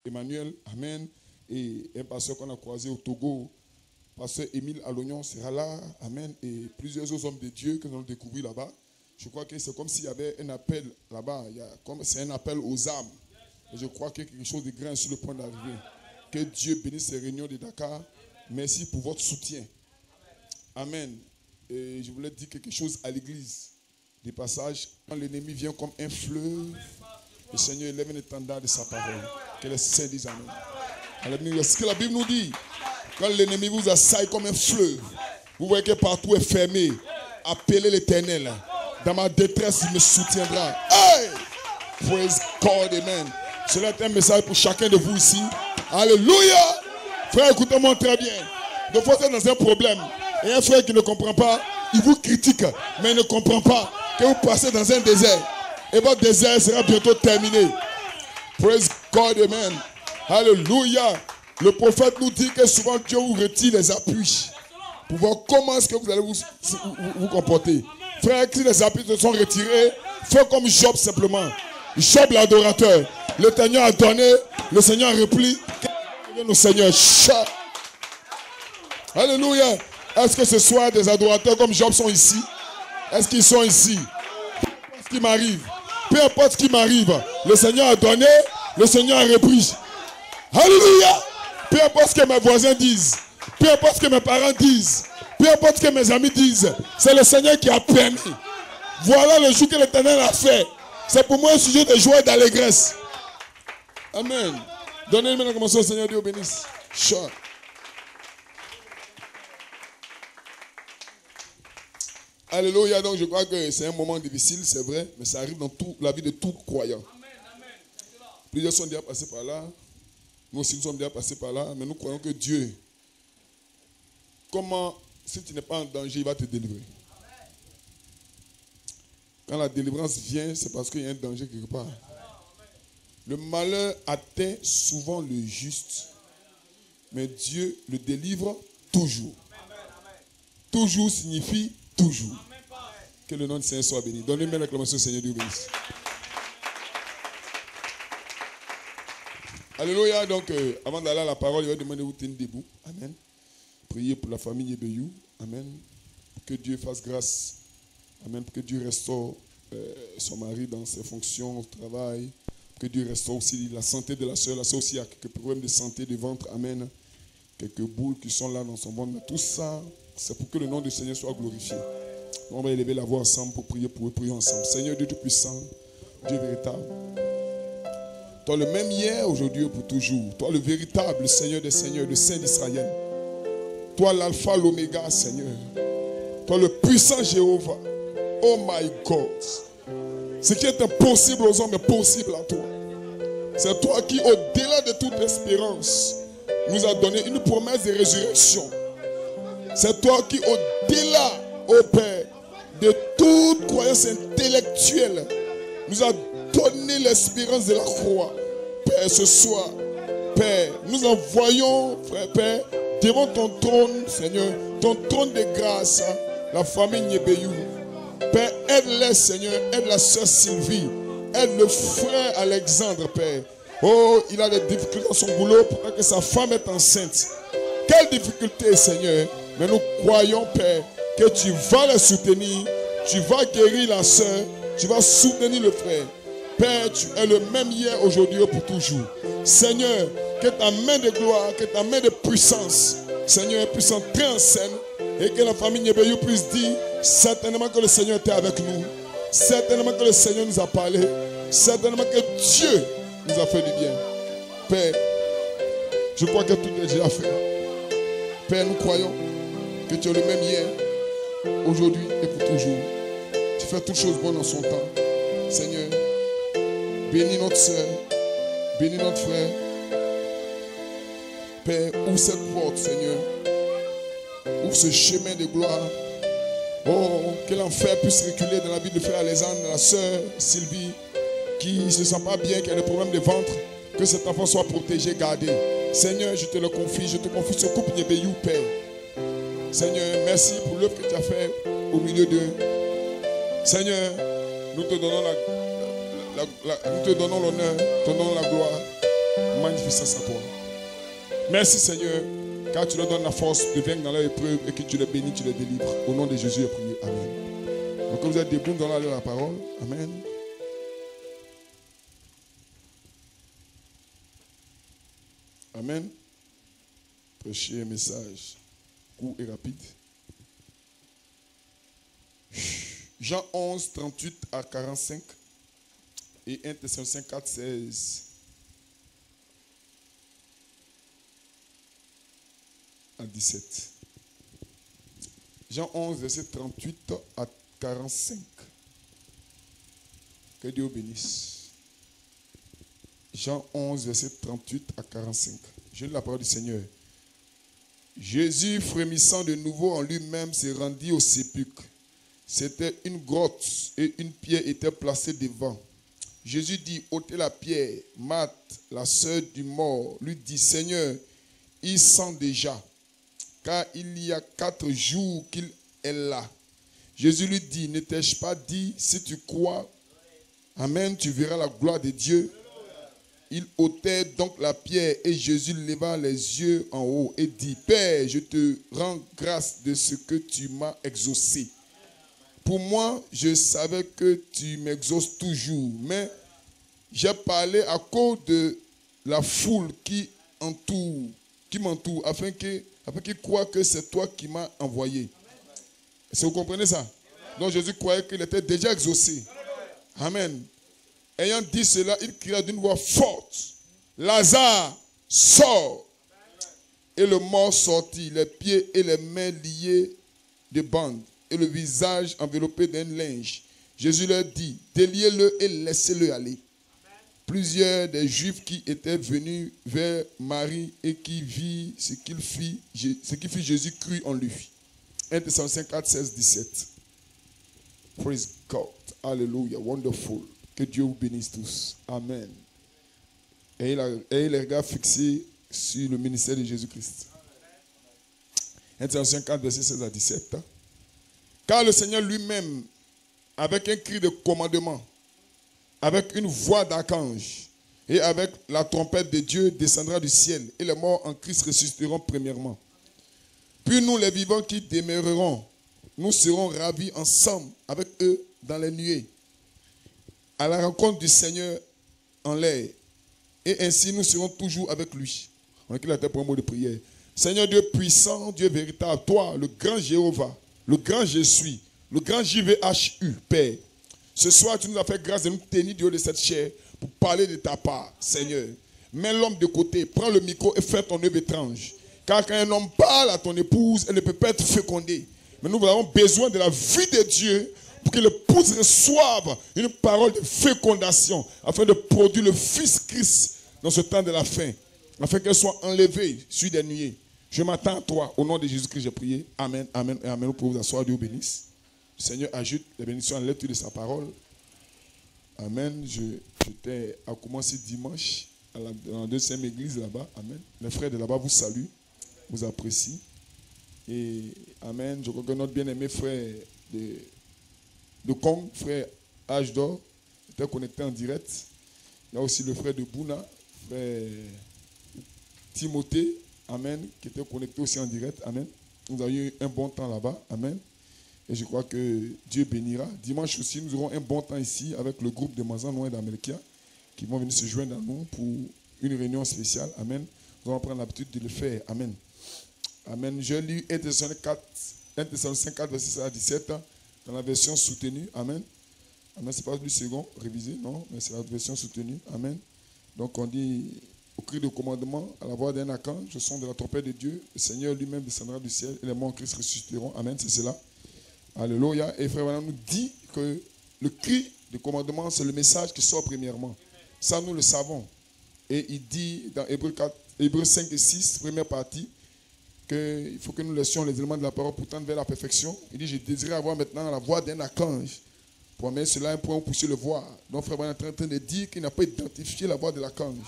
Emmanuel, amen. Et un pasteur qu'on a croisé au Togo, pasteur Émile Alognon sera là, amen. Et plusieurs autres hommes de Dieu que nous avons découvert là-bas. Je crois que c'est comme s'il y avait un appel là-bas. C'est un appel aux âmes. Et je crois qu'il y a quelque chose de grand sur le point d'arriver. Que Dieu bénisse ces réunions de Dakar. Merci pour votre soutien. Amen. Et je voulais dire quelque chose à l'église. Des passages, quand l'ennemi vient comme un fleuve, le Seigneur élève un étendard de sa parole. Que les saints disent amen. Alléluia. Ce que la Bible nous dit, quand l'ennemi vous assaille comme un fleuve, vous voyez que partout est fermé. Appelez l'Éternel. Dans ma détresse, il me soutiendra. Hey! Praise God, amen. Cela est un message pour chacun de vous ici. Alléluia. Frère, écoutez-moi très bien. De fois, vous êtes dans un problème. Et un frère qui ne comprend pas, il vous critique, mais il ne comprend pas que vous passez dans un désert. Et votre désert sera bientôt terminé. Praise God, amen. Alléluia. Le prophète nous dit que souvent Dieu vous retire les appuis pour voir comment est-ce que vous allez vous comporter. Frère, si les appuis se sont retirés, fais comme Job simplement. Job l'adorateur. Le Seigneur a donné, le Seigneur a repris. Le Seigneur. Alléluia. Est-ce que ce soir des adorateurs comme Job sont ici? Est-ce qu'ils sont ici? Ce qui m'arrive. Peu importe ce qui m'arrive, le Seigneur a donné, le Seigneur a repris. Alléluia. Peu importe ce que mes voisins disent, peu importe ce que mes parents disent, peu importe ce que mes amis disent, c'est le Seigneur qui a permis. Voilà le jour que l'Éternel a fait. C'est pour moi un sujet de joie et d'allégresse. Amen. Donnez-le maintenant comme ça, Seigneur Dieu bénisse. Chant. Alléluia. Donc je crois que c'est un moment difficile, c'est vrai, mais ça arrive dans toute la vie de tout croyant. Plusieurs sont déjà passés par là. Nous aussi nous sommes déjà passés par là, mais nous croyons que Dieu, comment, si tu n'es pas en danger, il va te délivrer. Quand la délivrance vient, c'est parce qu'il y a un danger quelque part. Le malheur atteint souvent le juste, mais Dieu le délivre toujours. Toujours signifie toujours. Que le nom du Seigneur soit béni. Donnez-moi l'acclamation, Seigneur Dieu bénisse. Alléluia. Donc, avant d'aller à la parole, il va demander de vous tenir debout. Amen. Priez pour la famille Yebeyou. Amen. Que Dieu fasse grâce. Amen. Que Dieu restaure son mari dans ses fonctions au travail. Que Dieu restaure aussi la santé de la soeur. La soeur aussi a quelques problèmes de santé de ventre. Amen. Quelques boules qui sont là dans son ventre. Mais tout ça, c'est pour que le nom du Seigneur soit glorifié. On va élever la voix ensemble pour prier pour eux. Prions ensemble. Seigneur Dieu Tout-Puissant, Dieu véritable. Toi le même hier, aujourd'hui et pour toujours. Toi le véritable Seigneur des Seigneurs, le Saint d'Israël. Toi l'alpha, l'oméga, Seigneur. Toi le puissant Jéhovah. Oh my God. Ce qui est impossible aux hommes est possible à toi. C'est toi qui, au-delà de toute espérance, nous a donné une promesse de résurrection. C'est toi qui, au-delà, ô Père, de toute croyance intellectuelle, nous a donné l'espérance de la croix. Père, ce soir, Père, nous envoyons, frère Père, devant ton trône, Seigneur, ton trône de grâce, la famille Yebeyou. Père, aide-les, Seigneur, aide la soeur Sylvie, aide le frère Alexandre, Père. Oh, il a des difficultés dans son boulot pour que sa femme est enceinte. Quelle difficulté, Seigneur. Mais nous croyons, Père, que tu vas les soutenir, tu vas guérir la soeur, tu vas soutenir le frère. Père, tu es le même hier, aujourd'hui et pour toujours. Seigneur, que ta main de gloire, que ta main de puissance, Seigneur, puisse entrer en scène et que la famille Yebeyou puisse dire certainement que le Seigneur était avec nous, certainement que le Seigneur nous a parlé, certainement que Dieu nous a fait du bien. Père, je crois que tout est déjà fait. Père, nous croyons que tu es le même hier, aujourd'hui et pour toujours. Tu fais toutes choses bonnes en son temps. Seigneur, bénis notre soeur, bénis notre frère. Père, ouvre cette porte, Seigneur. Ouvre ce chemin de gloire. Oh, que l'enfer puisse reculer dans la vie de frère Alexandre, de la soeur Sylvie, qui ne se sent pas bien, qui a des problèmes de ventre. Que cet enfant soit protégé, gardé. Seigneur, je te le confie, je te confie ce couple Yebeyou, Père. Seigneur, merci pour l'œuvre que tu as fait au milieu d'eux. Seigneur, nous te donnons l'honneur, nous te donnons la gloire. magnificence à toi. Merci Seigneur, car tu leur donnes la force de vaincre dans leur épreuve et que tu les bénis, tu les délivres. Au nom de Jésus, je prie. Amen. Donc, quand vous êtes debout, nous allons aller à la parole. Amen. Amen. Prêchez un message court et rapide. Jean 11, 38 à 45 et 1 Thessaloniciens 4, 16 à 17. Jean 11, verset 38 à 45. Que Dieu bénisse. Jean 11, verset 38 à 45. Je lis la parole du Seigneur. Jésus, frémissant de nouveau en lui-même, se rendit au sépulcre. C'était une grotte et une pierre était placée devant. Jésus dit, ôtez la pierre. Marthe, la sœur du mort, lui dit, Seigneur, il sent déjà, car il y a 4 jours qu'il est là. Jésus lui dit, ne t'ai-je pas dit, si tu crois, amen, tu verras la gloire de Dieu. Il ôtait donc la pierre et Jésus leva les yeux en haut et dit, Père, je te rends grâce de ce que tu m'as exaucé. Pour moi, je savais que tu m'exauces toujours, mais j'ai parlé à cause de la foule qui m'entoure, afin qu'ils croient que c'est toi qui m'as envoyé. Est-ce que vous comprenez ça? Donc Jésus croyait qu'il était déjà exaucé. Amen. Ayant dit cela, il cria d'une voix forte, Lazare, sors. Et le mort sortit, les pieds et les mains liés de bandes, et le visage enveloppé d'un linge. Jésus leur dit, déliez-le et laissez-le aller. Plusieurs des Juifs qui étaient venus vers Marie et qui virent ce qu'il fit Jésus crut en lui. 1 Thessaloniciens 4, 16, 17. Praise God. Hallelujah. Wonderful. Que Dieu vous bénisse tous. Amen. Ayez les regards fixés sur le ministère de Jésus-Christ. 1 Thessaloniciens 4, verset 16 à 17. Car le Seigneur lui-même, avec un cri de commandement, avec une voix d'archange et avec la trompette de Dieu, descendra du ciel. Et les morts en Christ ressusciteront premièrement. Puis nous, les vivants qui demeurerons, nous serons ravis ensemble avec eux dans les nuées, à la rencontre du Seigneur en l'air. Et ainsi nous serons toujours avec lui. On écrit la tête pour un mot de prière. Seigneur Dieu puissant, Dieu véritable, toi, le grand Jéhovah, le grand je suis, le grand JVHU, Père. Ce soir, tu nous as fait grâce de nous tenir du haut de cette chair pour parler de ta part, Seigneur. Mets l'homme de côté, prends le micro et fais ton œuvre étrange. Car quand un homme parle à ton épouse, elle ne peut pas être fécondée. Mais nous avons besoin de la vie de Dieu pour que l'épouse reçoive une parole de fécondation afin de produire le Fils Christ dans ce temps de la fin, afin qu'elle soit enlevée sur des nuées. Je m'attends à toi. Au nom de Jésus-Christ, j'ai prié. Amen, amen et amen. Nous pouvons vous asseoir. Dieu vous bénisse. Le Seigneur ajoute les bénédictions à la lecture de sa parole. Amen. J'étais à commencer dimanche dans la deuxième église là-bas. Amen. Les frères de là-bas vous saluent, vous apprécient. Et amen. Je crois que notre bien-aimé frère de Kong, frère H d'or, était connecté en direct. Il y a aussi le frère de Bouna, frère Timothée, amen, qui était connecté aussi en direct. Amen. Nous avons eu un bon temps là-bas. Amen. Et je crois que Dieu bénira. Dimanche aussi, nous aurons un bon temps ici avec le groupe de Mazan Noé d'Américains qui vont venir se joindre à nous pour une réunion spéciale. Amen. Nous allons prendre l'habitude de le faire. Amen. Amen. Je lis 1 Thessaloniciens 4, verset 16 à 17 dans la version soutenue. Amen. Amen. Ce n'est pas du second révisé, non, mais c'est la version soutenue. Amen. Donc on dit, au cri de commandement, à la voix d'un archange, je sonne de la trompette de Dieu, le Seigneur lui-même descendra du ciel et les morts en Christ ressusciteront. Amen. C'est cela. Alléluia. Et frère Branham nous dit que le cri de commandement, c'est le message qui sort premièrement. Ça, nous le savons. Et il dit dans Hébreux 5 et 6, première partie, qu'il faut que nous laissions les éléments de la parole pour tendre vers la perfection. Il dit, je désirais avoir maintenant la voix d'un archange. Pour mettre cela un point, on puisse le voir. Donc frère Branham est en train de dire qu'il n'a pas identifié la voix de l'archange.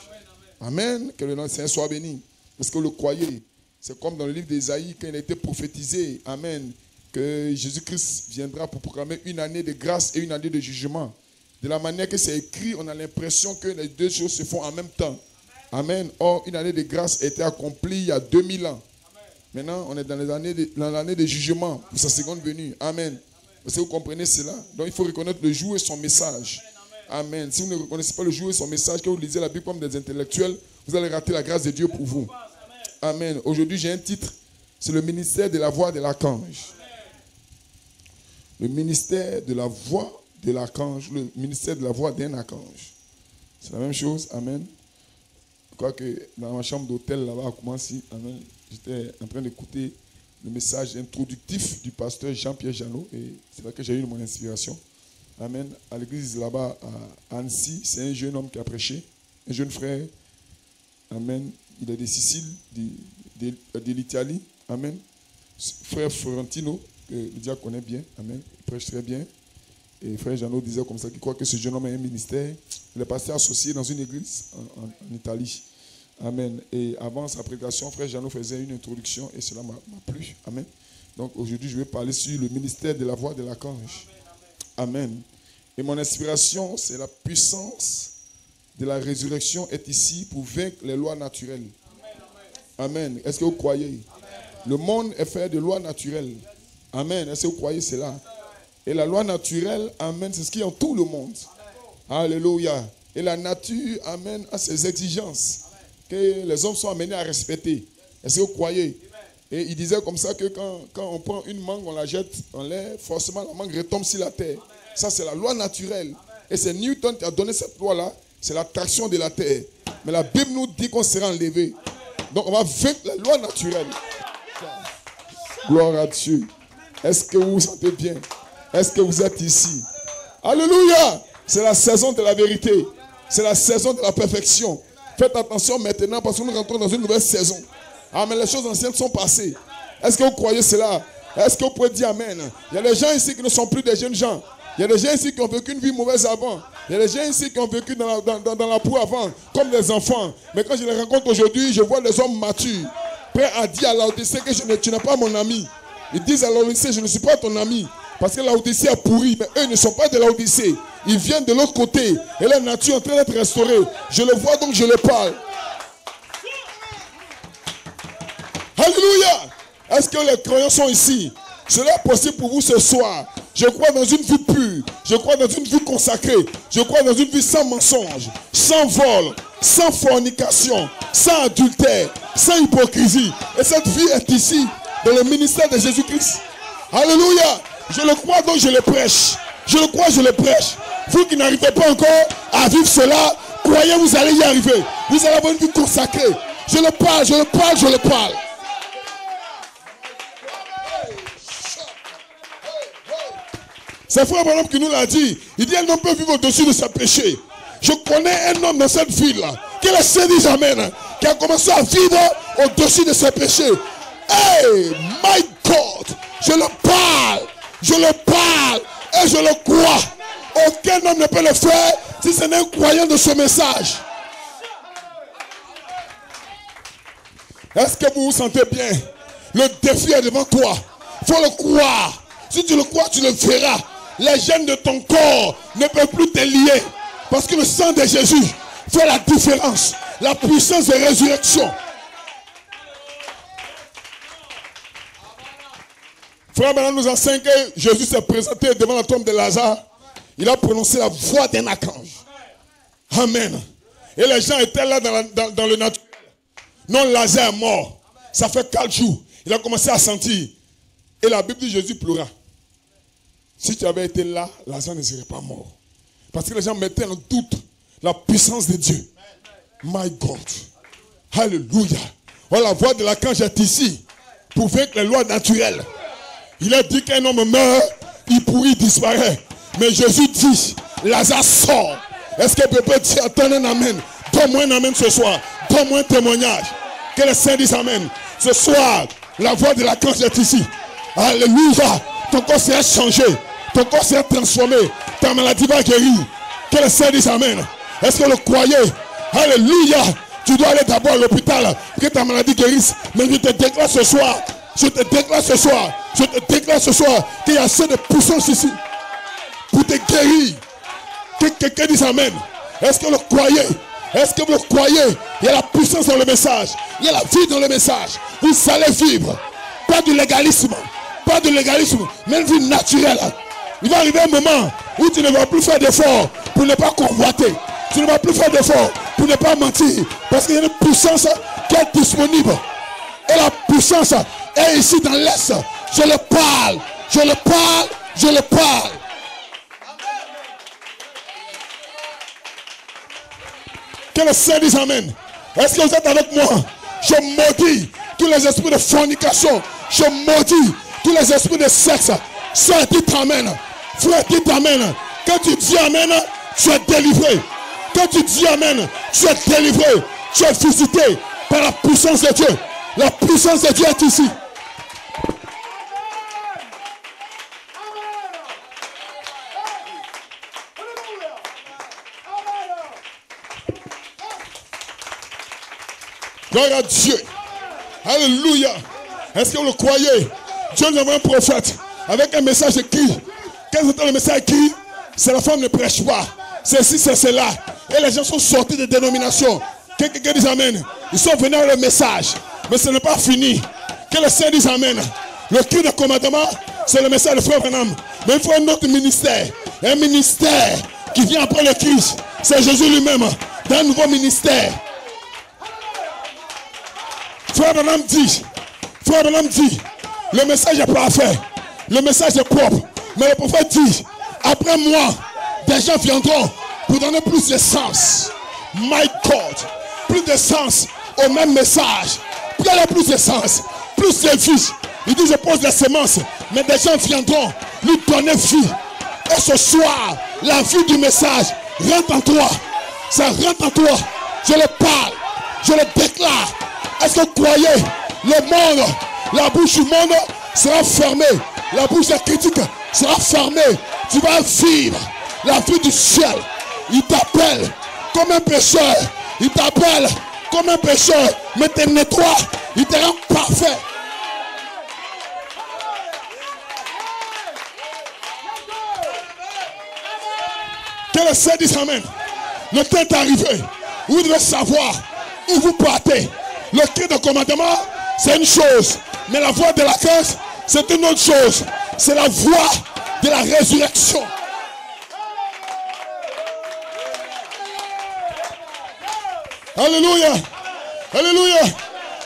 Amen. Que le nom du Seigneur soit béni. Parce que vous le croyez. C'est comme dans le livre d'Ésaïe, quand il a été prophétisé. Amen. Que Jésus-Christ viendra pour proclamer une année de grâce et une année de jugement. De la manière que c'est écrit, on a l'impression que les deux choses se font en même temps. Amen. Or, une année de grâce a été accomplie il y a 2000 ans. Maintenant, on est dans l'année de jugement pour sa seconde venue. Amen. Est-ce que vous comprenez cela? Donc, il faut reconnaître le jour et son message. Amen. Si vous ne reconnaissez pas le jour et son message, que vous lisez la Bible comme des intellectuels, vous allez rater la grâce de Dieu pour vous. Amen. Aujourd'hui, j'ai un titre. C'est le ministère de la voix de l'archange. Le ministère de la voix de l'archange. Le ministère de la voix d'un archange. C'est la même chose. Amen. Je crois que dans ma chambre d'hôtel, là-bas, à Koumassi, amen, j'étais en train d'écouter le message introductif du pasteur Jean-Pierre Janot. Et c'est là que j'ai eu mon inspiration. Amen. À l'église là-bas, à Annecy, c'est un jeune homme qui a prêché. Un jeune frère. Amen. Il est de Sicile, de l'Italie. Amen. Frère Florentino, que le diable connaît bien. Amen. Il prêche très bien. Et frère Janot disait comme ça qu'il croit que ce jeune homme a un ministère. Il est passé associé dans une église en Italie. Amen. Et avant sa prédication, frère Janot faisait une introduction et cela m'a plu. Amen. Donc aujourd'hui, je vais parler sur le ministère de la voix de l'archange. Amen. Et mon inspiration, c'est la puissance de la résurrection est ici pour vaincre les lois naturelles. Amen. Est-ce que vous croyez? Amen. Le monde est fait de lois naturelles. Amen. Est-ce que vous croyez cela? Et la loi naturelle, amen, c'est ce qui entoure le monde. Alléluia. Et la nature, amen, a ses exigences que les hommes sont amenés à respecter. Est-ce que vous croyez? Et il disait comme ça que quand on prend une mangue, on la jette en l'air, forcément la mangue retombe sur la terre. Ça, c'est la loi naturelle. Et c'est Newton qui a donné cette loi-là. C'est l'attraction de la terre. Mais la Bible nous dit qu'on sera enlevé. Donc on va vaincre la loi naturelle. Gloire à Dieu. Est-ce que vous vous sentez bien? Est-ce que vous êtes ici? Alléluia! C'est la saison de la vérité. C'est la saison de la perfection. Faites attention maintenant parce que nous rentrons dans une nouvelle saison. Amen. Les choses anciennes sont passées. Est-ce que vous croyez cela? Est-ce que vous pouvez dire amen? Il y a des gens ici qui ne sont plus des jeunes gens. Il y a des gens ici qui ont vécu une vie mauvaise avant. Il y a des gens ici qui ont vécu dans la boue avant, comme des enfants. Mais quand je les rencontre aujourd'hui, je vois des hommes matures, prêts à dire à Laodicée que tu n'es pas mon ami. Ils disent à Laodicée, je ne suis pas ton ami. Parce que Laodicée a pourri, mais eux ne sont pas de Laodicée. Ils viennent de l'autre côté. Et la nature est en train d'être restaurée. Je le vois donc je le parle. Alléluia! Est-ce que les croyants sont ici? Cela est possible pour vous ce soir. Je crois dans une vie pure. Je crois dans une vie consacrée. Je crois dans une vie sans mensonge, sans vol, sans fornication, sans adultère, sans hypocrisie. Et cette vie est ici, dans le ministère de Jésus-Christ. Alléluia! Je le crois donc je le prêche. Je le crois, je le prêche. Vous qui n'arrivez pas encore à vivre cela, croyez, vous allez y arriver. Vous allez avoir une vie consacrée. Je le parle, je le parle, je le parle. C'est frère Branham qui nous l'a dit. Il dit un homme peut vivre au-dessus de ses péchés. Je connais un homme dans cette ville-là, qui est le Seigneur, amen, qui a commencé à vivre au-dessus de ses péchés. Hey, my God, je le parle et je le crois. Aucun homme ne peut le faire si ce n'est un croyant de ce message. Est-ce que vous vous sentez bien? Le défi est devant toi. Il faut le croire. Si tu le crois, tu le verras. Les gènes de ton corps ne peuvent plus te lier. Parce que le sang de Jésus fait la différence. La puissance de résurrection. Frère Branham nous enseigne que Jésus s'est présenté devant la tombe de Lazare. Il a prononcé la voix d'un archange. Amen. Et les gens étaient là dans le naturel. Non, Lazare est mort. Ça fait 4 jours. Il a commencé à sentir. Et la Bible dit Jésus pleura. Si tu avais été là, Lazare ne serait pas mort. Parce que les gens mettaient en doute la puissance de Dieu. My God. Alléluia. Oh, la voix de l'archange est ici pour vaincre les lois naturelles. Il a dit qu'un homme meurt, il pourrit, il disparaît. Mais Jésus dit, Lazare sort. Est-ce que peut dire, attends un amen? Donne-moi un amen ce soir. Donne-moi un témoignage. Que les saints disent amen. Ce soir, la voix de l'archange est ici. Alléluia. Ton corps s'est changé. Ton corps s'est transformé. Ta maladie va guérir. Que les saints disent amen. Est-ce que vous le croyez? Alléluia. Tu dois aller d'abord à l'hôpital pour que ta maladie guérisse. Mais je te déclare ce soir. Je te déclare ce soir. Je te déclare ce soir qu'il y a assez de puissance ici pour te guérir. Que quelqu'un dise amen. Est-ce que vous le croyez? Est-ce que vous le croyez? Il y a la puissance dans le message. Il y a la vie dans le message. Vous allez vivre. Pas de légalisme. Pas de légalisme. Mais une vie naturelle. Il va arriver un moment où tu ne vas plus faire d'efforts pour ne pas convoiter. Tu ne vas plus faire d'efforts pour ne pas mentir. Parce qu'il y a une puissance qui est disponible. Et la puissance est ici dans l'Est. Je le parle. Je le parle. Je le parle. Que le Seigneur dise Amen. Est-ce que vous êtes avec moi? Je maudis tous les esprits de fornication. Je maudis tous les esprits de sexe. Sœur, dites Amen. Frère, dites Amen. Quand tu dis Amen, tu es délivré. Quand tu dis Amen, tu es délivré. Tu es visité par la puissance de Dieu. La puissance de Dieu est ici. Gloire à Dieu. Alléluia. Est-ce que vous le croyez? Dieu nous envoie un prophète avec un message écrit. Quel est le message écrit? C'est la femme ne prêche pas. C'est ci, c'est cela. Et les gens sont sortis des dénominations. Quelqu'un dit Amen. Ils sont venus avec le message. Mais ce n'est pas fini. Que le Seigneur dise Amen. Le cri de commandement, c'est le message de Frère Branham. Mais il faut un autre ministère. Un ministère qui vient après le Christ. C'est Jésus lui-même. Dans un nouveau ministère. Frère Branham dit, le message est parfait, le message est propre, mais le prophète dit, après moi, des gens viendront pour donner plus de sens. My God, plus de sens au même message. Plus il y a plus de sens, plus de vie. Il dit, je pose la sémence, mais des gens viendront lui donner vie. Et ce soir, la vie du message rentre en toi. Ça rentre en toi. Je le parle, je le déclare. Est-ce que vous croyez? Le monde, la bouche du monde sera fermée. La bouche des critiques sera fermée. Tu vas vivre la vie du ciel. Il t'appelle comme un pécheur. Il t'appelle comme un pécheur. Mais te nettoie. Il te rend parfait. Que le Seigneur dise Amen. Le temps est arrivé. Vous devez savoir où vous partez. Le cri de commandement, c'est une chose. Mais la voix de la cause, c'est une autre chose. C'est la voix de la résurrection. Alléluia. Alléluia.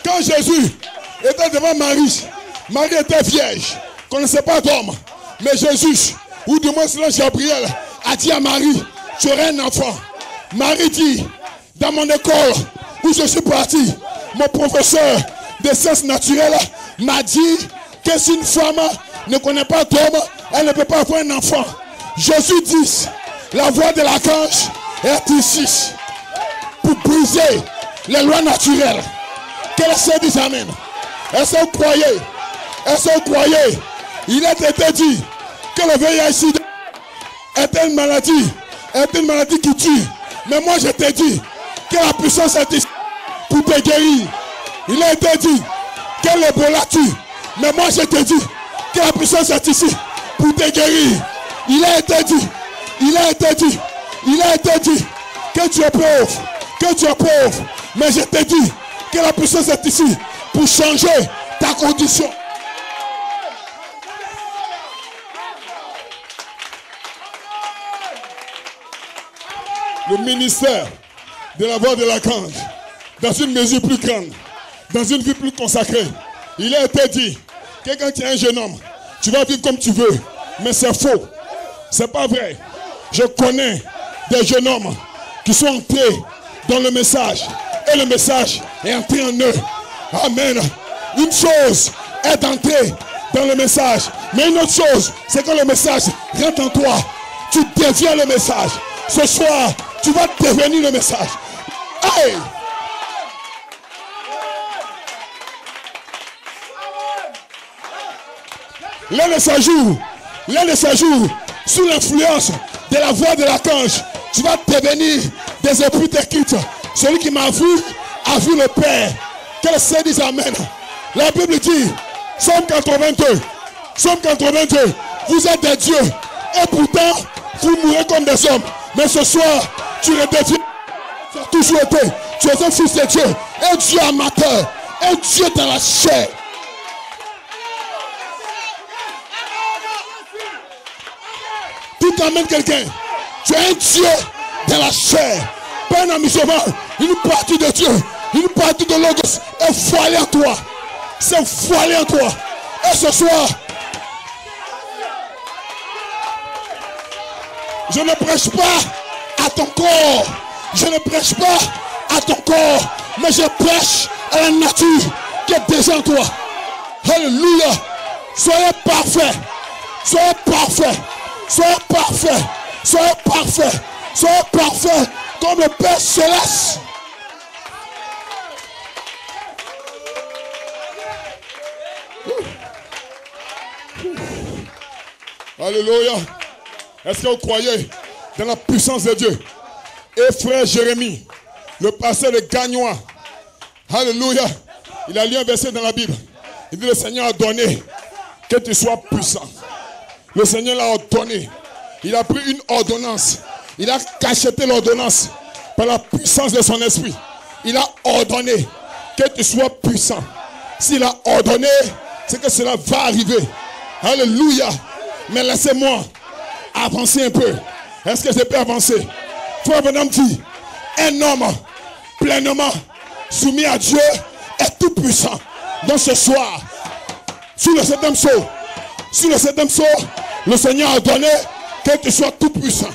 Quand Jésus était devant Marie, Marie était vierge, ne connaissait pas d'homme. Mais Jésus, ou du moins selon Gabriel, a dit à Marie, tu auras un enfant. Marie dit, dans mon école où je suis parti, mon professeur de sciences naturelles m'a dit que si une femme ne connaît pas d'homme, elle ne peut pas avoir un enfant. Jésus dit, la voix de l'archange est ici pour briser les lois naturelles. Que le Seigneur dise Amen. Est-ce que vous croyez? Est-ce que vous croyez? Il a été dit que le VIH est une maladie qui tue. Mais moi je te dis que la puissance est ici pour te guérir. Il a été dit que l'Ebola tue. Mais moi je te dis que la puissance est ici pour te guérir. Il a été dit que tu es pauvre. Mais je te dis que la puissance est ici pour changer ta condition. Le ministère de la voix de l'archange, dans une mesure plus grande, dans une vie plus consacrée, il a été dit que quand tu es un jeune homme, tu vas vivre comme tu veux. Mais c'est faux. C'est pas vrai. Je connais des jeunes hommes qui sont entrés dans le message. Et le message est entré en eux. Amen. Une chose est d'entrer dans le message. Mais une autre chose, c'est que le message rentre en toi. Tu deviens le message. Ce soir, tu vas devenir le message. Hey! L'un de ces jours, sous l'influence de la voix de l'archange, tu vas devenir des épîtres écrites. Celui qui m'a vu a vu le Père. Que le Seigneur dise Amen. La Bible dit, Somme 82, vous êtes des dieux et pourtant vous mourrez comme des hommes. Mais ce soir, tu redeviens Tu as toujours été. Tu es un fils de Dieu. Un Dieu amateur. Un Dieu dans la chair. Tu amènes quelqu'un. Tu es un Dieu dans la chair. Pas un amusement. Une partie de Dieu. Une partie de Logos est voilée en toi. C'est voilé en toi. Et ce soir, je ne prêche pas à ton corps. Je ne prêche pas à ton corps. Mais je prêche à la nature qui est déjà en toi. Alléluia. Soyez parfaits. Soyez parfaits. Soyez parfaits. Soyez parfaits. Soyez parfaits comme le Père Céleste. Alléluia. Est-ce que vous croyez dans la puissance de Dieu? Et frère Jérémie, le pasteur de Gagnois, alléluia, il a lu un verset dans la Bible. Il dit: le Seigneur a donné que tu sois puissant. Le Seigneur l'a ordonné. Il a pris une ordonnance. Il a cacheté l'ordonnance par la puissance de son esprit. Il a ordonné que tu sois puissant. S'il a ordonné, c'est que cela va arriver. Alléluia. Mais laissez-moi avancer un peu. Est-ce que je peux avancer? Frère Branham dit: un homme pleinement soumis à Dieu est tout puissant. Donc ce soir, sur le septième saut, le Seigneur a donné que tu sois tout puissant.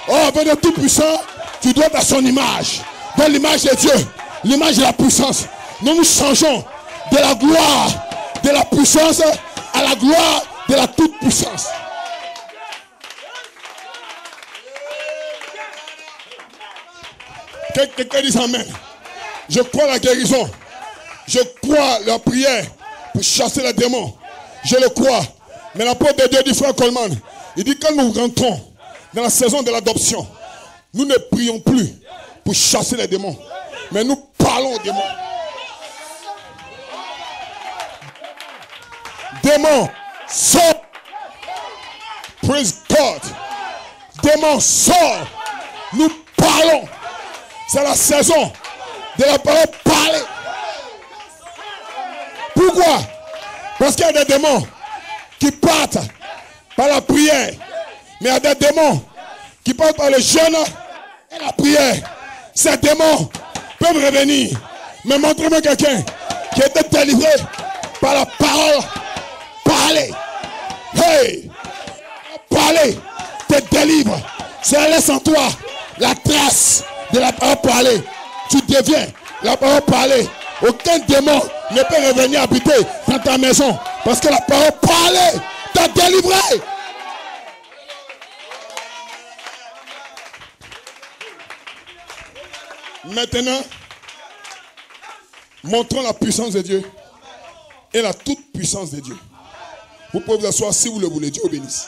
Oh, avec le tout puissant, tu dois être à son image. Dans l'image de Dieu, l'image de la puissance. Nous nous changeons de la gloire de la puissance à la gloire de la toute puissance. Quelqu'un dit amen. Je crois la guérison. Je crois la prière pour chasser les démons. Je le crois. Mais l'apôtre de Dieu dit, frère Coleman, il dit: quand nous rentrons dans la saison de l'adoption, nous ne prions plus pour chasser les démons, mais nous parlons aux démons. Démons, sort. Praise God. Démons, sort. Nous parlons. C'est la saison de la parole parler. Pourquoi? Parce qu'il y a des démons qui partent par la prière. Mais il y a des démons qui partent par le jeûne et la prière. Ces démons peuvent revenir. Mais montrez-moi quelqu'un qui a été délivré par la parole. Parler. Hey! Parler te délivre. Ça laisse en toi la trace de la parole parler. Tu deviens la parole parler. Aucun démon ne peut revenir habiter dans ta maison. Parce que la parole parler t'a délivré. Maintenant, montrons la puissance de Dieu et la toute puissance de Dieu. Vous pouvez vous asseoir si vous le voulez. Dieu vous bénisse.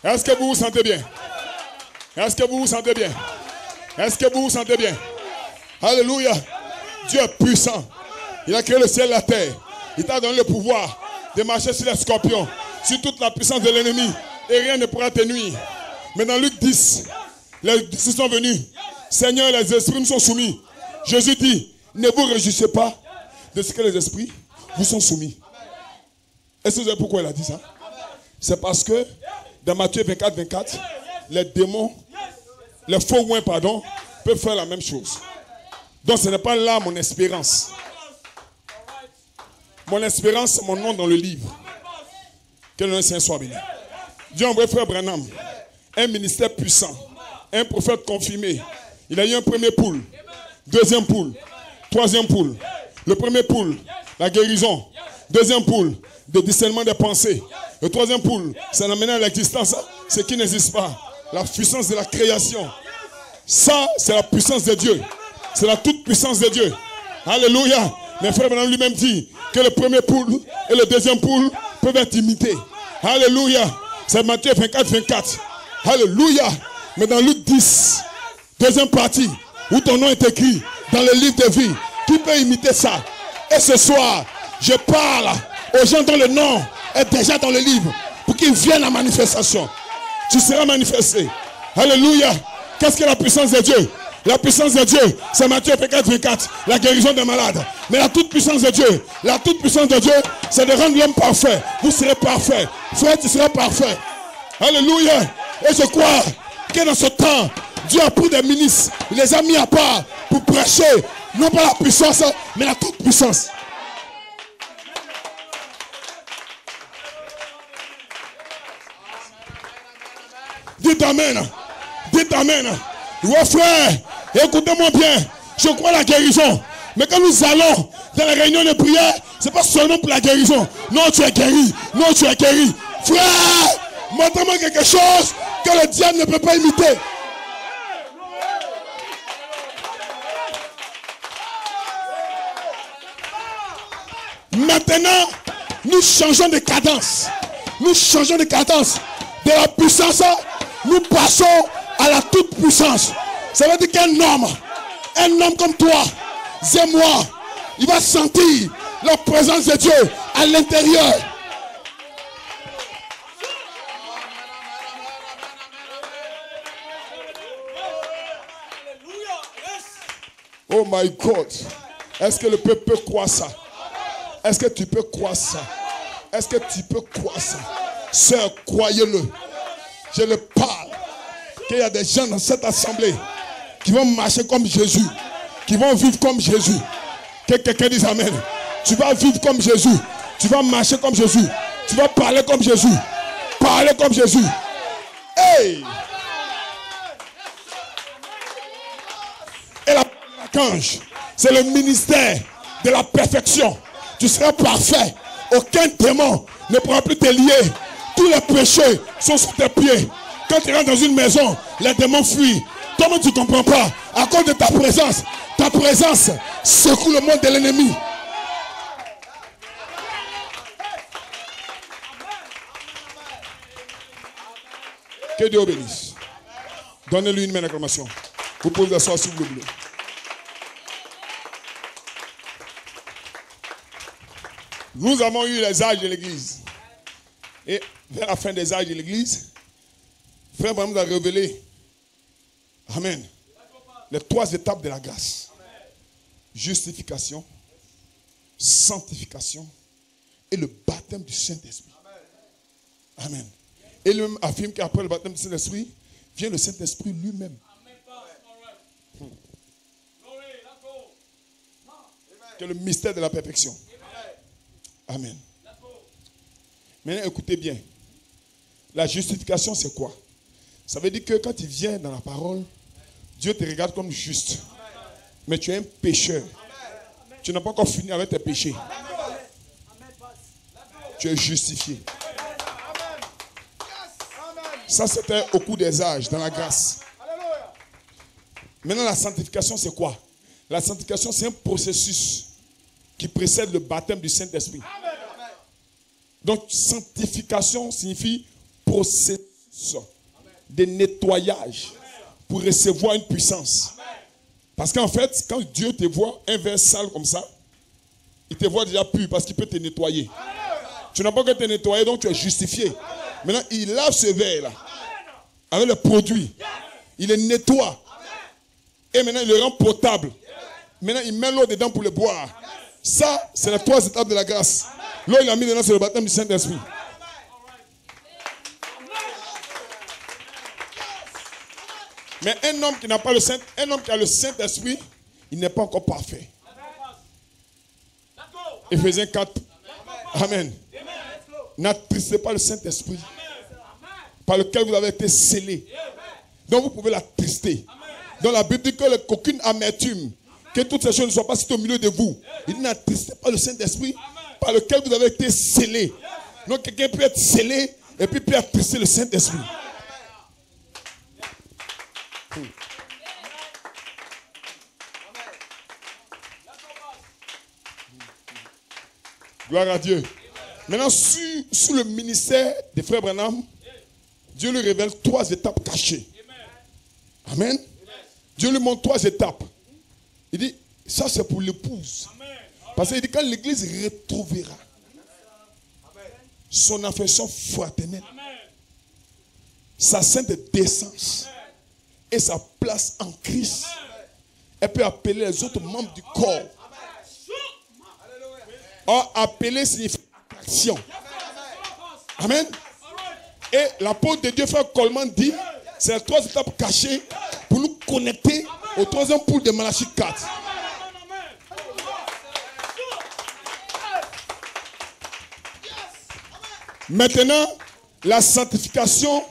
Est-ce que vous vous sentez bien? Est-ce que vous vous sentez bien? Est-ce que vous vous sentez bien? Alléluia. Dieu est puissant. Il a créé le ciel et la terre. Il t'a donné le pouvoir de marcher sur les scorpions, sur toute la puissance de l'ennemi, et rien ne pourra te nuire. Mais dans Luc 10, les disciples sont venus. Seigneur, les esprits nous sont soumis. Jésus dit: ne vous réjouissez pas de ce que les esprits vous sont soumis. Est-ce que vous savez pourquoi il a dit ça? C'est parce que dans Matthieu 24, 24, les démons, les faux ouins, pardon, peuvent faire la même chose. Donc ce n'est pas là mon espérance. Mon espérance, c'est mon nom dans le livre. Que le Saint soit béni. Dieu a envoyé frère Branham, un ministère puissant, un prophète confirmé. Il a eu un premier poule, deuxième poule, troisième poule. Le premier poule, la guérison. Deuxième poule, le discernement des pensées. Le troisième poule, c'est l'amener à l'existence ce qui n'existe pas. La puissance de la création. Ça, c'est la puissance de Dieu. C'est la toute puissance de Dieu. Alléluia. Mais frère Branham lui-même dit que le premier poule et le deuxième poule peuvent être imités. Alléluia. C'est Matthieu 24, 24. Alléluia. Mais dans Luc 10, deuxième partie, où ton nom est écrit dans le livre de vie, qui peut imiter ça? Et ce soir, Je parle aux gens dont le nom est déjà dans le livre pour qu'ils viennent en manifestation. Tu seras manifesté. Alléluia. Qu'est-ce que la puissance de Dieu? La puissance de Dieu, c'est Matthieu 4, la guérison des malades. Mais la toute puissance de Dieu, c'est de rendre l'homme parfait. Vous serez parfait. Frère, tu seras parfait. Alléluia. Et je crois que dans ce temps, Dieu a pris des ministres, il les a mis à part pour prêcher, non pas la puissance, mais la toute puissance. Dites Amen. Dites Amen. Ouais, frère, écoutez-moi bien. Je crois à la guérison. Mais quand nous allons dans les réunions de prière, ce n'est pas seulement pour la guérison. Non, tu es guéri. Non, tu es guéri. Frère, montre-moi quelque chose que le diable ne peut pas imiter. Maintenant, nous changeons de cadence. Nous changeons de cadence. De la puissance, nous passons à la toute puissance. Ça veut dire qu'un homme comme toi, c'est moi, il va sentir la présence de Dieu à l'intérieur. Oh my God. Est-ce que le peuple peut croire ça? Est-ce que tu peux croire ça? Est-ce que tu peux croire ça? Sœur, croyez-le. Je le parle. Qu'il y a des gens dans cette assemblée qui vont marcher comme Jésus. Qui vont vivre comme Jésus. Que quelqu'un dise Amen. Tu vas vivre comme Jésus. Tu vas marcher comme Jésus. Tu vas parler comme Jésus. Parler comme Jésus. Hey! Et l'archange, c'est le ministère de la perfection. Tu seras parfait. Aucun démon ne pourra plus te lier. Tous les péchés sont sous tes pieds. Quand tu rentres dans une maison, les démons fuient. Toi-même, tu ne comprends pas. À cause de ta présence secoue le monde de l'ennemi. Que Dieu bénisse. Donnez-lui une main d'acclamation. Vous pouvez vous asseoir si vous le voulez. Nous avons eu les âges de l'église. Et vers la fin des âges de l'église, Frère Branham nous a révélé, Amen, les 3 étapes de la grâce. Justification, sanctification et le baptême du Saint-Esprit. Amen. Et lui-même affirme qu'après le baptême du Saint-Esprit, vient le Saint-Esprit lui-même. C'est le mystère de la perfection. Amen. Maintenant, écoutez bien. La justification, c'est quoi? Ça veut dire que quand tu viens dans la parole, Dieu te regarde comme juste. Mais tu es un pécheur. Tu n'as pas encore fini avec tes péchés. Tu es justifié. Ça, c'était au cours des âges, dans la grâce. Maintenant, la sanctification, c'est quoi? La sanctification, c'est un processus qui précède le baptême du Saint-Esprit. Donc, sanctification signifie processus de nettoyage pour recevoir une puissance. Parce qu'en fait, quand Dieu te voit un verre sale comme ça, il te voit déjà pur parce qu'il peut te nettoyer. Tu n'as pas que te nettoyer, donc tu es justifié. Maintenant, il lave ce verre-là avec le produit. Il le nettoie. Et maintenant, il le rend potable. Maintenant, il met l'eau dedans pour le boire. Ça, c'est les 3 étapes de la grâce. L'eau, il a mis dedans, c'est le baptême du Saint-Esprit. Mais un homme qui n'a pas le Saint, un homme qui a le Saint-Esprit, il n'est pas encore parfait. Éphésiens 4. Amen. N'attristez pas le Saint-Esprit par lequel vous avez été scellés. Donc vous pouvez l'attrister. Dans la Bible dit qu'aucune amertume, que toutes ces choses ne soient pas situées au milieu de vous. Il dit n'attristez pas le Saint-Esprit par lequel vous avez été scellés. Donc quelqu'un peut être scellé et puis peut attrister le Saint-Esprit. Gloire à Dieu. Maintenant, sous le ministère des frères Branham, Dieu lui révèle 3 étapes cachées. Amen. Dieu lui montre 3 étapes. Il dit, ça c'est pour l'épouse. Parce qu'il dit quand l'église retrouvera son affection fraternelle, sa sainte décence et sa place en Christ, elle peut appeler les autres membres du corps. Or, appeler signifie attraction. Amen. Et l'apôtre de Dieu, frère Coleman, dit, c'est les 3 étapes cachées pour nous connecter au 3e poule de Malachie 4. Maintenant, la sanctification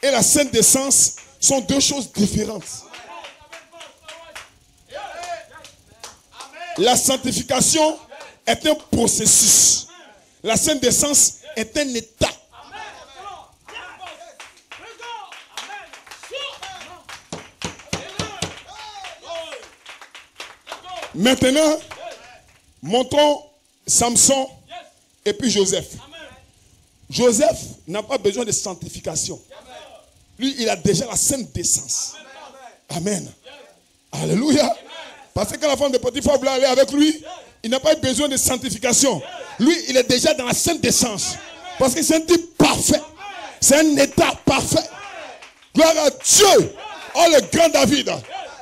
et la sainte décence sont 2 choses différentes. La sanctification est un processus. La sainte décence est un état. Maintenant, montrons Samson et puis Joseph. Joseph n'a pas besoin de sanctification. Lui, il a déjà la sainte décence. Amen. Alléluia. Parce que quand la femme de Potiphar voulait aller avec lui, il n'a pas besoin de sanctification. Lui, il est déjà dans la sainte décence. Parce que c'est un type parfait. C'est un état parfait. Gloire à Dieu. Oh, le grand David,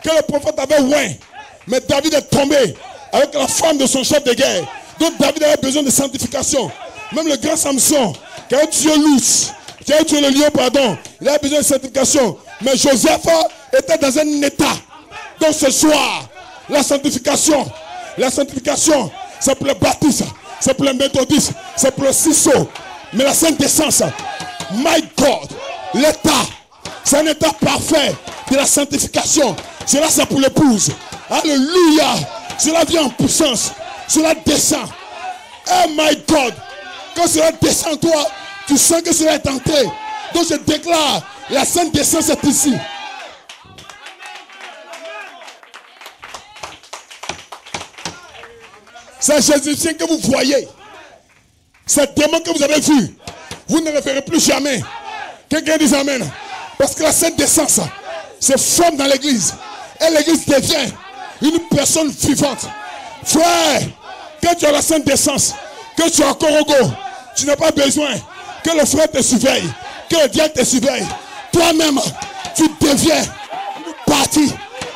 que le prophète avait oint. Mais David est tombé avec la femme de son chef de guerre. Donc David avait besoin de sanctification. Même le grand Samson, qui a tué l'ours, qui a tué le lion, pardon, il avait besoin de sanctification. Mais Joseph était dans un état. Donc ce soir, la sanctification, c'est pour le baptiste, c'est pour le méthodiste, c'est pour le ciseau. Mais la sainte décence, my God, l'état, c'est un état parfait de la sanctification. Cela, c'est pour l'épouse. Alléluia. Cela vient en puissance. Cela descend. Oh my God. Quand cela descend en toi, tu sens que cela est entré. Donc je déclare, la sainte décence est ici. C'est Jésus que vous voyez. C'est démon que vous avez vu. Vous ne le verrez plus jamais. Quelqu'un dit amen. Parce que la sainte décence se forme dans l'église. Et l'église devient une personne vivante. Frère, quand tu as la sainte décence, que tu as encore au go, tu n'as pas besoin que le frère te surveille, que le diable te surveille. Toi-même, tu deviens une partie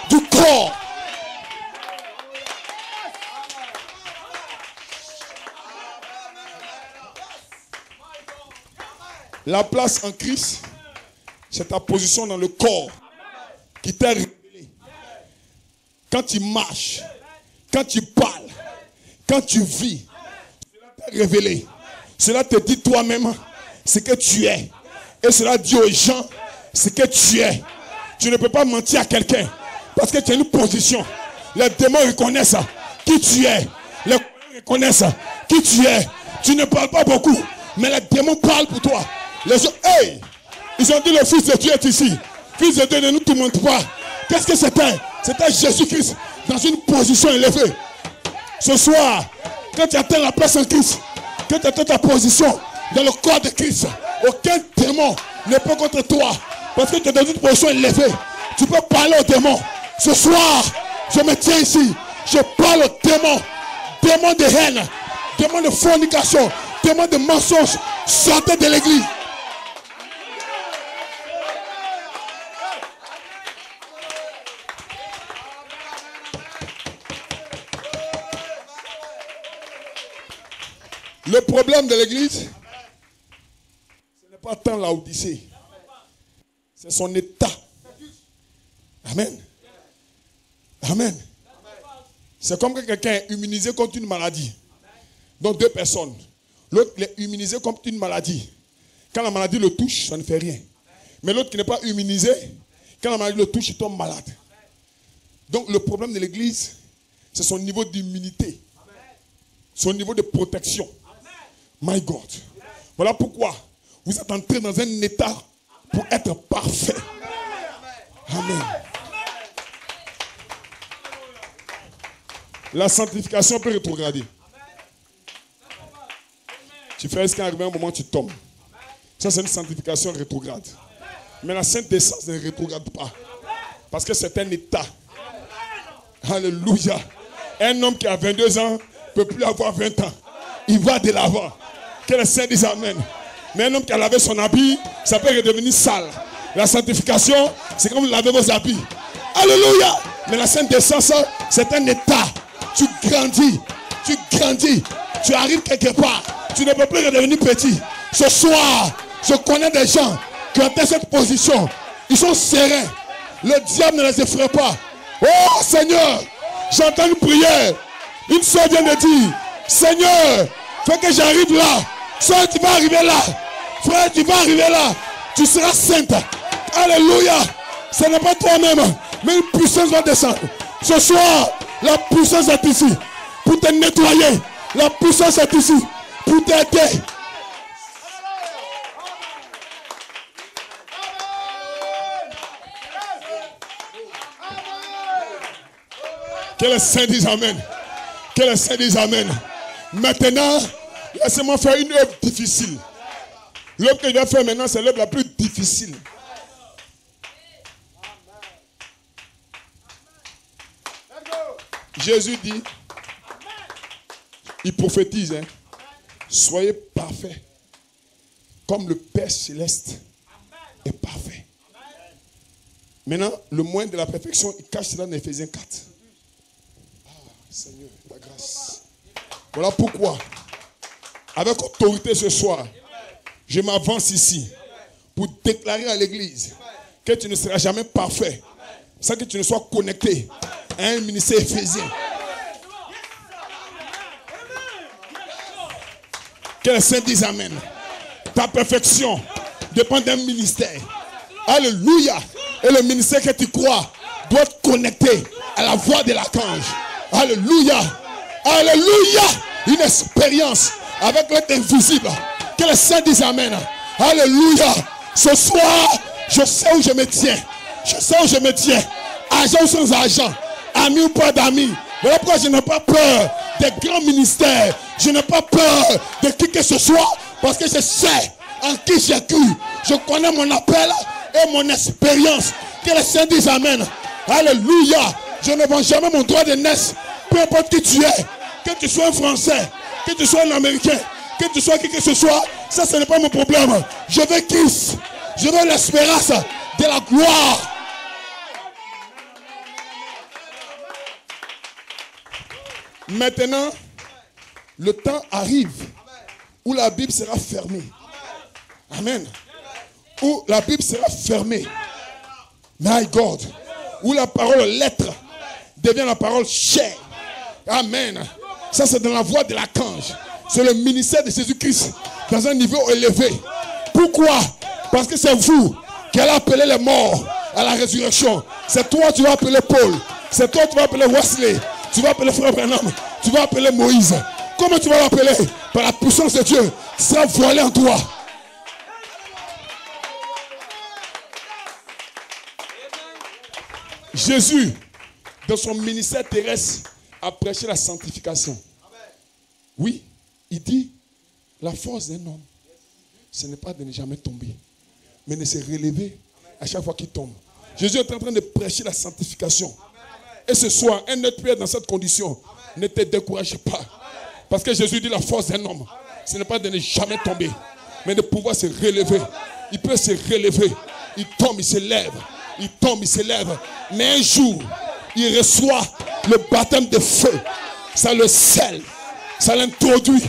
du corps. La place en Christ, c'est ta position dans le corps qui t'a révélé. Quand tu marches, quand tu parles, quand tu vis, cela t'a révélé. Cela te dit toi-même ce que tu es. Et cela dit aux gens ce que tu es. Tu ne peux pas mentir à quelqu'un parce que tu as une position. Les démons reconnaissent qui tu es. Les reconnaissent qui tu es. Tu ne parles pas beaucoup, mais les démons parlent pour toi. Les gens, hey, ils ont dit le Fils de Dieu est ici. Fils de Dieu ne nous tourmente pas. Qu'est-ce que c'était? C'était Jésus-Christ dans une position élevée. Ce soir, quand tu atteins la place en Christ, quand tu atteins ta position dans le corps de Christ, aucun démon n'est pas contre toi. Parce que tu es dans une position élevée. Tu peux parler aux démons. Ce soir, je me tiens ici. Je parle aux démons. Démons de haine, démons de fornication, démons de mensonges. Sortez de l'église. Le problème de l'église, ce n'est pas tant la Odyssée, c'est son état. Amen. Amen. C'est comme que quelqu'un est immunisé contre une maladie. Donc 2 personnes. L'autre est immunisé contre une maladie. Quand la maladie le touche, ça ne fait rien. Mais l'autre qui n'est pas immunisé, quand la maladie le touche, il tombe malade. Donc le problème de l'église, c'est son niveau d'immunité. Son niveau de protection. My God. Voilà pourquoi vous êtes entrés dans un état pour être parfait. Amen. La sanctification peut rétrograder. Tu fais ce qu'à un moment tu tombes. Ça c'est une sanctification rétrograde. Mais la sainte décence ne rétrograde pas. Parce que c'est un état. Alléluia. Un homme qui a 22 ans ne peut plus avoir 20 ans. Il va de l'avant. Que le Saint dise Amen. Mais un homme qui a lavé son habit, ça peut redevenir sale. La sanctification, c'est comme laver vos habits. Alléluia. Mais la sainte décence, c'est un état. Tu grandis. Tu grandis. Tu arrives quelque part. Tu ne peux plus redevenir petit. Ce soir, je connais des gens qui ont atteint cette position. Ils sont sereins. Le diable ne les effraie pas. Oh Seigneur, j'entends une prière. Une soeur vient de dire, Seigneur, fais que j'arrive là. Soeur, tu vas arriver là. Frère, tu vas arriver là. Tu seras sainte. Alléluia. Ce n'est pas toi-même, mais une puissance va descendre. Ce soir, la puissance est ici pour te nettoyer. La puissance est ici pour t'aider. Que le Saint dise Amen. Que le Saint dise Amen. Maintenant, laissez-moi faire une œuvre difficile. L'œuvre que je vais faire maintenant, c'est l'œuvre la plus difficile. Jésus dit, il prophétise, hein, soyez parfaits, comme le Père Céleste est parfait. Maintenant, le moyen de la perfection, il cache cela dans Éphésiens 4. Seigneur, ta grâce. Voilà pourquoi, avec autorité ce soir, je m'avance ici pour déclarer à l'église que tu ne seras jamais parfait sans que tu ne sois connecté à un ministère éphésien. Que le Saint dise Amen. Ta perfection dépend d'un ministère. Alléluia. Et le ministère que tu crois doit être connecté à la voix de l'archange. Alléluia. Alléluia. Une expérience avec l'être invisible. Que le Saint dise Amen. Alléluia. Ce soir, je sais où je me tiens. Je sais où je me tiens. Agent ou sans agent. Ami ou pas d'amis. Voilà pourquoi je n'ai pas peur des grands ministères. Je n'ai pas peur de qui que ce soit. Parce que je sais en qui j'ai cru. Je connais mon appel et mon expérience. Que le Saint dise Amen. Alléluia. Je ne vends jamais mon droit de naissance. Peu importe qui tu es. Que tu sois un Français. Que tu sois un Américain. Que tu sois qui que ce soit. Ça, ce n'est pas mon problème. Je veux Christ. Je veux l'espérance de la gloire. Maintenant, le temps arrive où la Bible sera fermée. Amen. Où la Bible sera fermée. My God. Où la parole lettre devient la parole chair. Amen. Ça, c'est dans la voix de l'archange. C'est le ministère de Jésus-Christ dans un niveau élevé. Pourquoi? Parce que c'est vous qui allez appeler les morts à la résurrection. C'est toi qui vas appeler Paul. C'est toi qui vas appeler Wesley. Tu vas appeler Frère Branham. Tu vas appeler Moïse. Comment tu vas l'appeler? Par la puissance de Dieu. Ça voilé en toi. Jésus, dans son ministère terrestre, a prêché la sanctification. Oui, il dit, la force d'un homme, ce n'est pas de ne jamais tomber, mais de se relever à chaque fois qu'il tombe. Jésus est en train de prêcher la sanctification. Et ce soir, un autre prière dans cette condition, ne te décourage pas. Parce que Jésus dit, la force d'un homme, ce n'est pas de ne jamais tomber, mais de pouvoir se relever. Il peut se relever. Il tombe, il se lève. Il tombe, il se lève. Mais un jour, il reçoit le baptême de feu. Ça le scelle. Ça l'introduit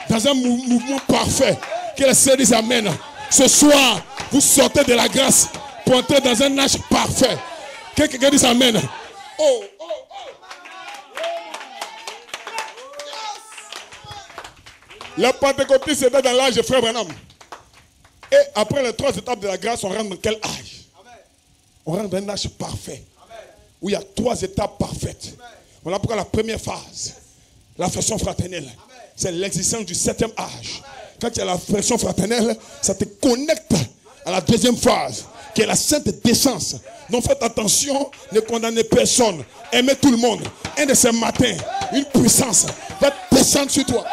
dans un mouvement parfait. Que le Seigneur dise Amen. Ce soir, vous sortez de la grâce pour entrer dans un âge parfait. Que quelqu'un dise Amen. Oh, oh, oh. La Pentecôtiste était dans l'âge de Frère Branham. Et après les 3 étapes de la grâce, on rentre dans quel âge? On rentre dans un âge parfait. Où il y a 3 étapes parfaites. Voilà pourquoi la première phase, l'affection fraternelle, c'est l'existence du 7e âge. Quand il y a l'affection fraternelle, ça te connecte à la 2e phase, qui est la sainte décence. Donc faites attention, ne condamnez personne. Aimez tout le monde. Un de ces matins, une puissance va descendre sur toi.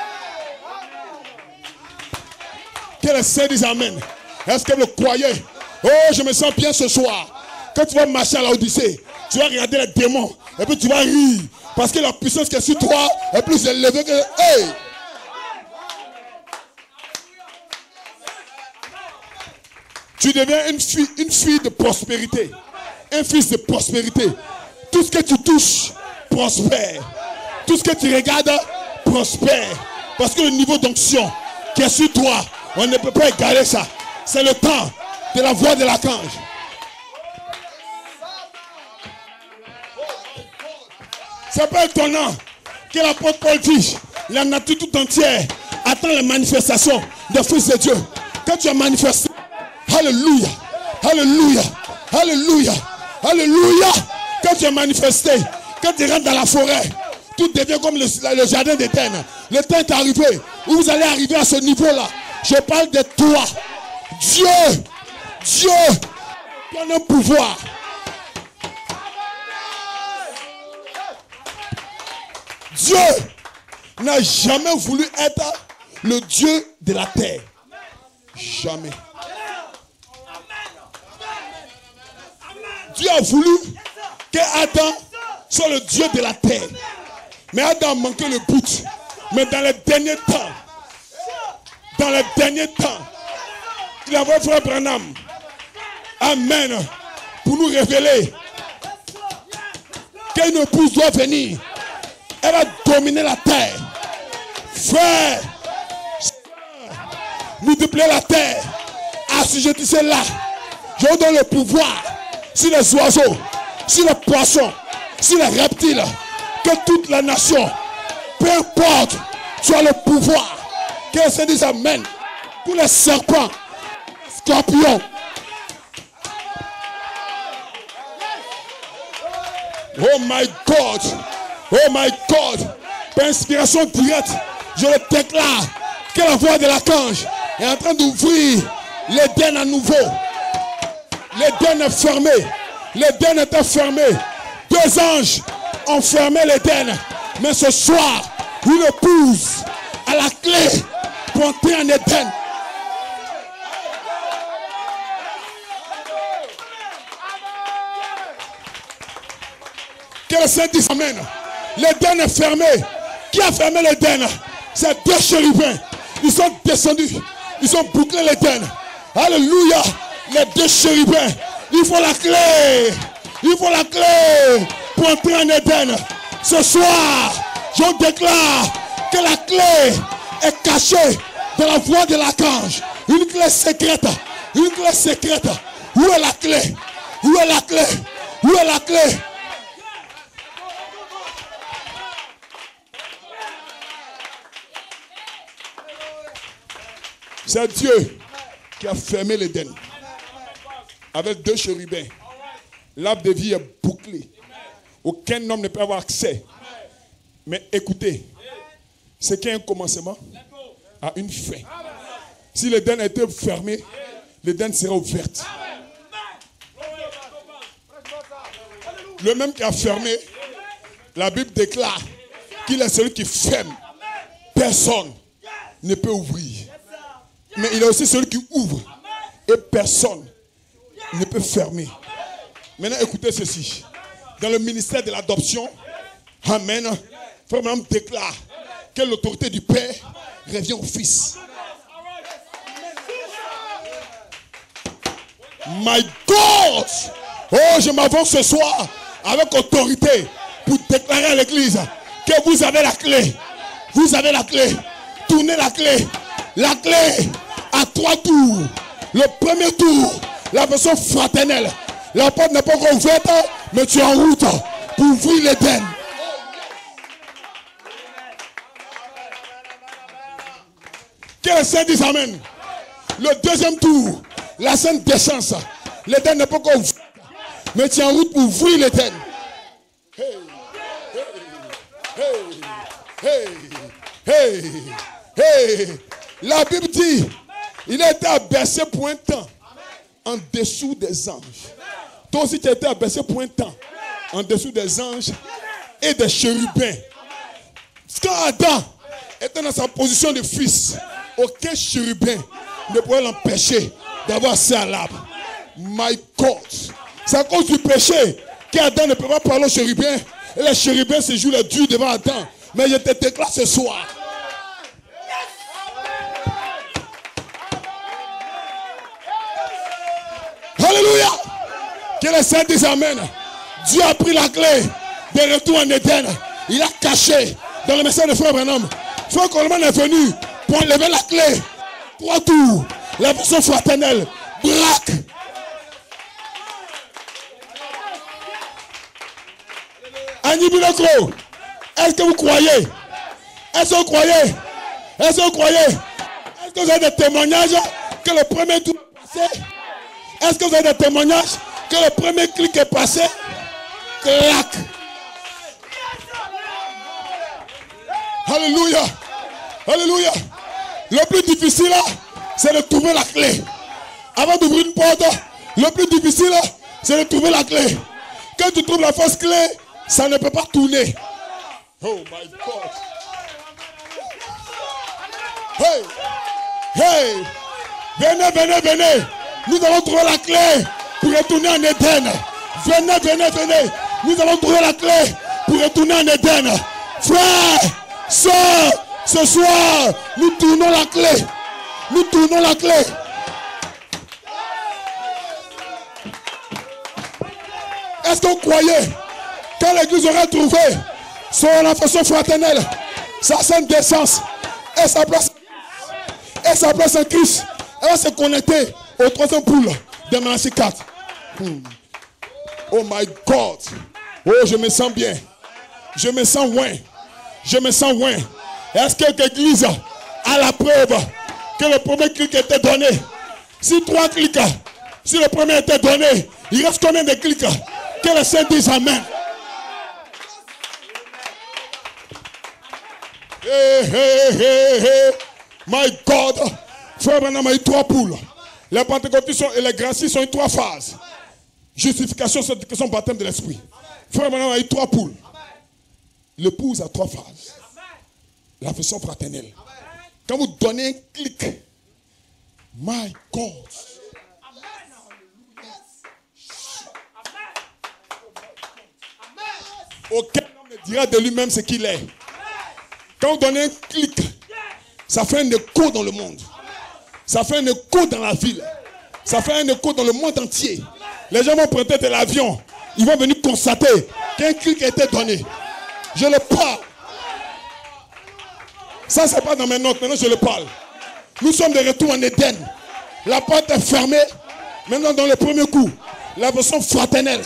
Que le Seigneur dise Amen. Est-ce que vous le croyez? Oh, je me sens bien ce soir. Quand tu vas marcher à l'Odyssée, tu vas regarder les démons et puis tu vas rire. Parce que la puissance qui est sur toi est plus élevée que... Hey! Tu deviens une fille de prospérité. Un fils de prospérité. Tout ce que tu touches, prospère. Tout ce que tu regardes, prospère. Parce que le niveau d'onction qui est sur toi, on ne peut pas égaler ça. C'est le temps de la voix de l'archange. C'est pas étonnant que l'apôtre Paul dise, la nature tout entière attend les manifestations des fils de Dieu. Quand tu as manifesté, alléluia, alléluia, alléluia, alléluia. Quand tu as manifesté, quand tu rentres dans la forêt, tout devient comme le jardin d'Éden. Le temps est arrivé où vous allez arriver à ce niveau-là. Je parle de toi. Dieu donne un pouvoir. Dieu n'a jamais voulu être le Dieu de la terre. Jamais. Dieu a voulu que Adam soit le Dieu de la terre. Mais Adam a manqué le but. Mais dans les derniers temps, il a envoyé frère Branham. Amen. Pour nous révéler qu'une épouse doit venir. Elle va dominer la terre. Frère, multipliez la terre. Assujettissez-la. Je vous donne le pouvoir sur les oiseaux, sur les poissons, sur les reptiles. Que toute la nation, peu importe, tu as le pouvoir. Que se dise amen. Tous les serpents, scorpions. Oh my God. Oh my God. Par inspiration directe, je le déclare que la voix de l'archange est en train d'ouvrir l'Éden à nouveau. L'Éden est fermé. L'Éden était fermé. 2 anges ont fermé l'Éden. Mais ce soir, une épouse a la clé pour entrer en Éden. Que le Saint dise amen. L'Éden est fermé. Qui a fermé l'Éden? C'est 2 chérubins. Ils sont descendus. Ils ont bouclé l'Éden. Alléluia. Les 2 chérubins. Il faut la clé. Il faut la clé pour entrer en Éden. Ce soir, je déclare que la clé est cachée dans la voix de l'archange. Une clé secrète. Une clé secrète. Où est la clé? Où est la clé? Où est la clé? C'est Dieu qui a fermé l'Éden avec 2 chérubins. L'arbre de vie est bouclé. Aucun homme ne peut avoir accès. Mais écoutez, ce qui est un commencement a une fin. Si l'Éden était fermé, l'Éden sera ouverte. Le même qui a fermé, la Bible déclare qu'il est celui qui ferme. Personne ne peut ouvrir. Mais il est aussi celui qui ouvre. Et personne ne peut fermer. Maintenant, écoutez ceci. Dans le ministère de l'adoption, amen, frère Branham déclare que l'autorité du Père revient au Fils. My God! Oh, je m'avance ce soir avec autorité pour déclarer à l'église que vous avez la clé. Vous avez la clé. Tournez la clé. La clé à 3 tours. Le premier tour, la version fraternelle. La porte n'est pas encore ouverte, mais tu es en route pour ouvrir l'Éden. Que le Saint dise amen. Le deuxième tour, la sainte décence. L'Éden n'est pas encore ouvert, mais tu es en route pour ouvrir l'Éden. Hey, hey, hey, hey, hey. La Bible dit, il a été abaissé pour un temps en dessous des anges. Toi aussi tu as été abaissé pour un temps en dessous des anges et des chérubins. Quand Adam était dans sa position de fils, aucun chérubin ne pouvait l'empêcher d'avoir accès à l'arbre. My God, C'est à cause du péché qu'Adam ne peut pas parler aux chérubins. Et les chérubins se jouent le Dieu devant Adam. Mais je te déclare ce soir. Alléluia. Que le Saint dise Amen. Dieu a pris la clé de retour en Éden. Il a caché dans le message de Frère Branham. Frère Coleman est venu pour enlever la clé. 3 tours. La version fraternelle. Braque. Annie Bilokro, est-ce que vous croyez? Est-ce que vous croyez? Est-ce que vous croyez? Est-ce que vous avez des témoignages que le premier tour est passé? Est-ce que vous avez des témoignages que le premier clic est passé? Clac. Alléluia. Alléluia. Le plus difficile, c'est de trouver la clé. Avant d'ouvrir une porte, le plus difficile, c'est de trouver la clé. Quand tu trouves la fausse clé, ça ne peut pas tourner. Oh my God. Hey. Hey. Venez, venez, venez. Nous allons trouver la clé pour retourner en Éden. Venez, venez, venez. Nous allons trouver la clé pour retourner en Éden. Frères, sœurs, ce soir, nous tournons la clé. Nous tournons la clé. Est-ce que vous croyez quand l'église aura trouvé son affection fraternelle, sa sainte décence et sa place en Christ, elle va se connecter au troisième poule de Malachi 4. Oh my God. Oh, je me sens bien. Je me sens loin. Je me sens loin. Est-ce que l'église a la preuve que le premier clic était donné? Si 3 clics, si le premier était donné, il reste combien de clics? Que le Saint dise Amen. Hey, hey, hey, hey. My God. Frère Branham a eu 3 poules. Les pentecôtistes et les gracistes ont eu 3 phases. Justification, sanctification, baptême de l'esprit. Frère Branham a eu 3 poules. L'épouse a 3 phases. L'affection fraternelle. Quand vous donnez un clic, my God. Aucun homme ne dira de lui-même ce qu'il est. Quand vous donnez un clic, ça fait un écho dans le monde. Ça fait un écho dans la ville. Ça fait un écho dans le monde entier. Les gens vont prêter de l'avion. Ils vont venir constater qu'un clic a été donné. Je le parle. Ça, c'est pas dans mes notes. Maintenant, je le parle. Nous sommes de retour en Éden. La porte est fermée. Maintenant, dans le premier coup, la version fraternelle.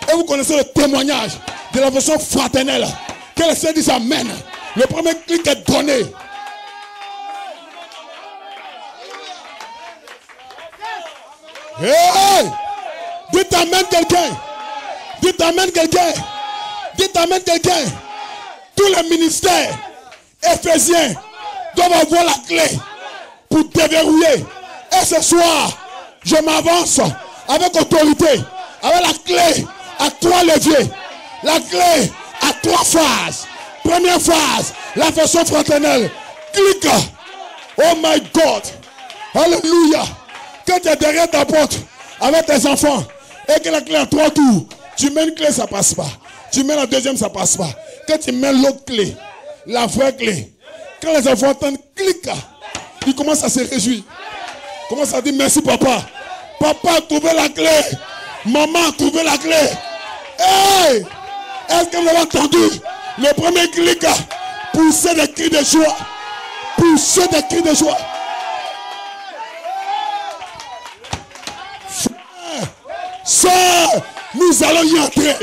Et vous connaissez le témoignage de la version fraternelle. Que le Seigneur dise Amen. Le premier clic est donné. Hey! Dites Amen quelqu'un. Dites Amen quelqu'un. Dites Amen quelqu'un. Tous les ministères éphésiens doivent avoir la clé pour déverrouiller. Et ce soir, je m'avance avec autorité, avec la clé à 3 leviers. La clé à 3 phases. Première phase, la version fraternelle. Clique. Oh my God. Alléluia. Quand tu es derrière ta porte avec tes enfants et que la clé a 3 tours, tu mets une clé, ça passe pas. Tu mets la deuxième, ça passe pas. Quand tu mets l'autre clé, la vraie clé, quand les enfants entendent clic, ils commencent à se réjouir. Ils commencent à dire merci papa. Papa a trouvé la clé. Maman a trouvé la clé. Hey! Est-ce que vous avez entendu? Le premier clic, pousser des cris de joie. Pousser des cris de joie. Frère, sœur, nous allons y entrer.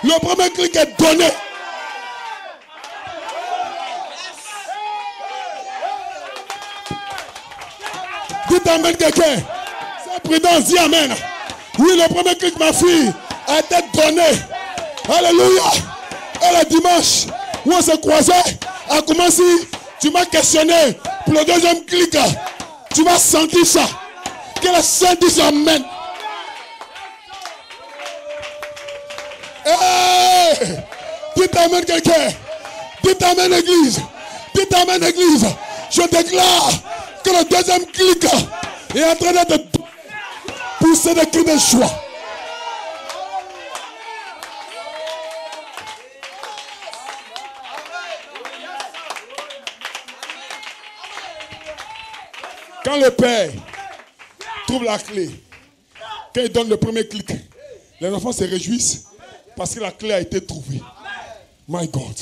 Le premier clic est donné. Dites Amen quelqu'un. C'est prudent, dis Amen. Oui, le premier clic, ma fille, a été donné. Alléluia. Et le dimanche, où on se croisait, a commencé, tu m'as questionné pour le deuxième clic. Tu vas sentir ça. Que le Saint dise Amen. Hey! Dites Amen quelqu'un. Dites Amen église. Dites Amen église. Je déclare que le deuxième clic est en train de pousser des cris de joie. Quand le père trouve la clé, quand il donne le premier clic, les enfants se réjouissent parce que la clé a été trouvée. My God.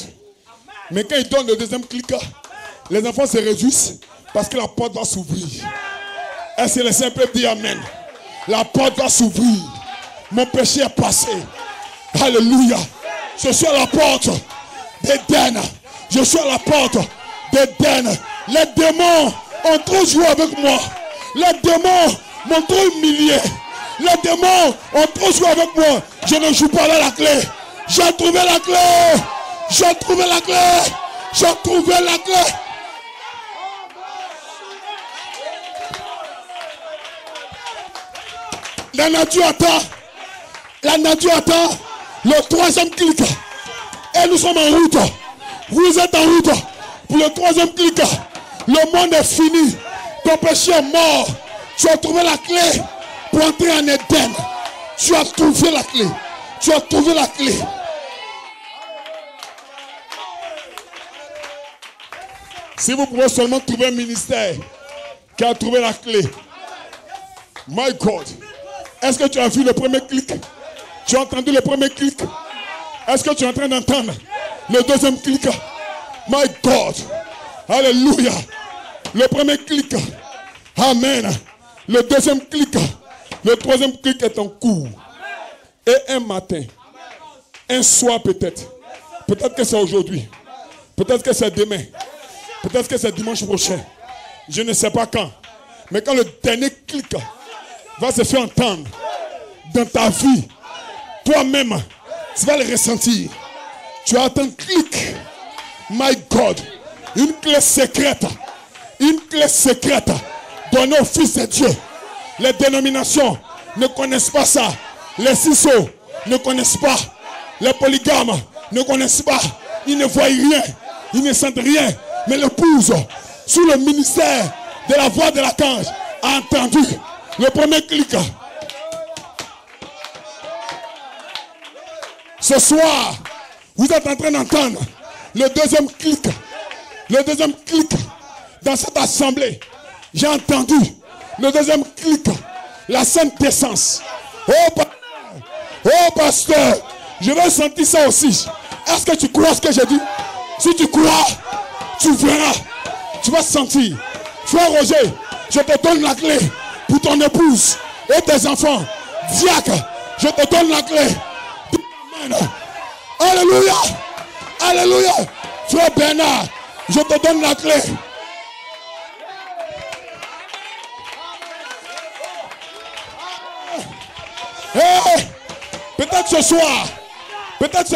Mais quand il donne le deuxième clic, les enfants se réjouissent parce que la porte va s'ouvrir. Est-ce que les saints peuvent dire Amen? La porte va s'ouvrir. Mon péché est passé. Alléluia. Je suis à la porte d'Éden. Je suis à la porte d'Éden. Les démons ont trop joué avec moi. Les démons m'ont trop humilié. Les démons ont trop joué avec moi. Je ne joue pas là la clé. J'ai trouvé la clé. J'ai trouvé la clé. J'ai trouvé la clé. La nature attend. La nature attend le troisième clic. Et nous sommes en route. Vous êtes en route pour le troisième clic. Le monde est fini. Ton péché est mort. Tu as trouvé la clé pour entrer en Éden. Tu as trouvé la clé. Tu as trouvé la clé. Si vous pouvez seulement trouver un ministère qui a trouvé la clé. My God. Est-ce que tu as vu le premier clic? Tu as entendu le premier clic? Est-ce que tu es en train d'entendre le deuxième clic? My God. Alléluia. Le premier clic. Amen. Le deuxième clic. Le troisième clic est en cours. Et un matin, un soir peut-être. Peut-être que c'est aujourd'hui. Peut-être que c'est demain. Peut-être que c'est dimanche prochain. Je ne sais pas quand. Mais quand le dernier clic va se faire entendre dans ta vie, toi-même, tu vas le ressentir. Tu as un clic. My God. Une clé secrète. Une clé secrète donnée au Fils de Dieu. Les dénominations ne connaissent pas ça. Les ciseaux ne connaissent pas. Les polygames ne connaissent pas. Ils ne voient rien. Ils ne sentent rien. Mais l'épouse, sous le ministère de la voix de l'archange, a entendu le premier clic. Ce soir, vous êtes en train d'entendre le deuxième clic. Le deuxième clic dans cette assemblée. J'ai entendu le deuxième clic. La sainte essence. Oh pasteur, je vais sentir ça aussi. Est-ce que tu crois ce que j'ai dit? Si tu crois, tu verras. Tu vas sentir. Frère Roger, je te donne la clé pour ton épouse et tes enfants. Diacre, je te donne la clé. Amen. Alléluia. Alléluia. Frère Bernard, je te donne la clé. Hey, peut-être ce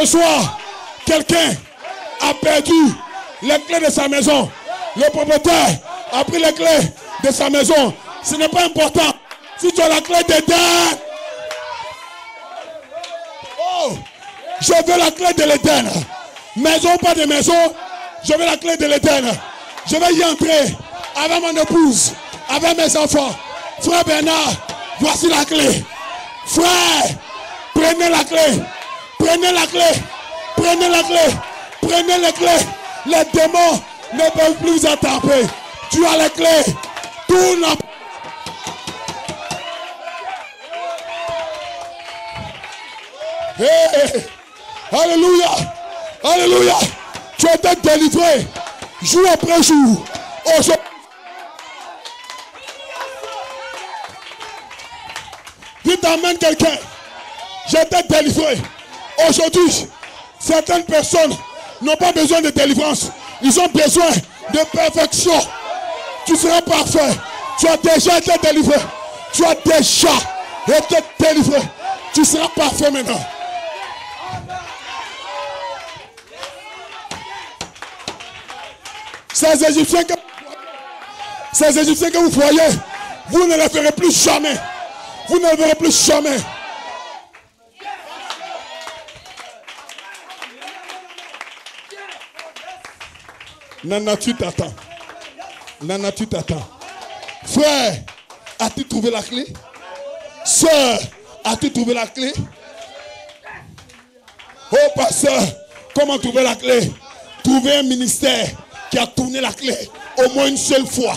soir, quelqu'un a perdu les clés de sa maison. Le propriétaire a pris les clés de sa maison. Ce n'est pas important. Si tu as la clé d'Éden, oh, je veux la clé de l'Éden. Maison ou pas de maison, je veux la clé de l'Éden. Je vais y entrer avec mon épouse, avec mes enfants. Frère Bernard, voici la clé. Frère, prenez la clé. Prenez la clé. Prenez la clé. Prenez les clés. Les démons ne peuvent plus attraper. Tu as les clés. Tout n'a pas. Hey. Alléluia. Alléluia. Tu as été délivré jour après jour. Aujourd'hui. Dites amen quelqu'un. J'ai été délivré. Aujourd'hui, certaines personnes n'ont pas besoin de délivrance. Ils ont besoin de perfection. Tu seras parfait. Tu as déjà été délivré. Tu as déjà été délivré. Tu seras parfait maintenant. Ces Égyptiens que vous voyez, vous ne les verrez plus jamais. Vous ne les verrez plus jamais. Nana, tu t'attends. Nana, tu t'attends. Frère, as-tu trouvé la clé? Sœur, as-tu trouvé la clé? Oh, pasteur, comment trouver la clé? Trouver un ministère qui a tourné la clé au moins une seule fois.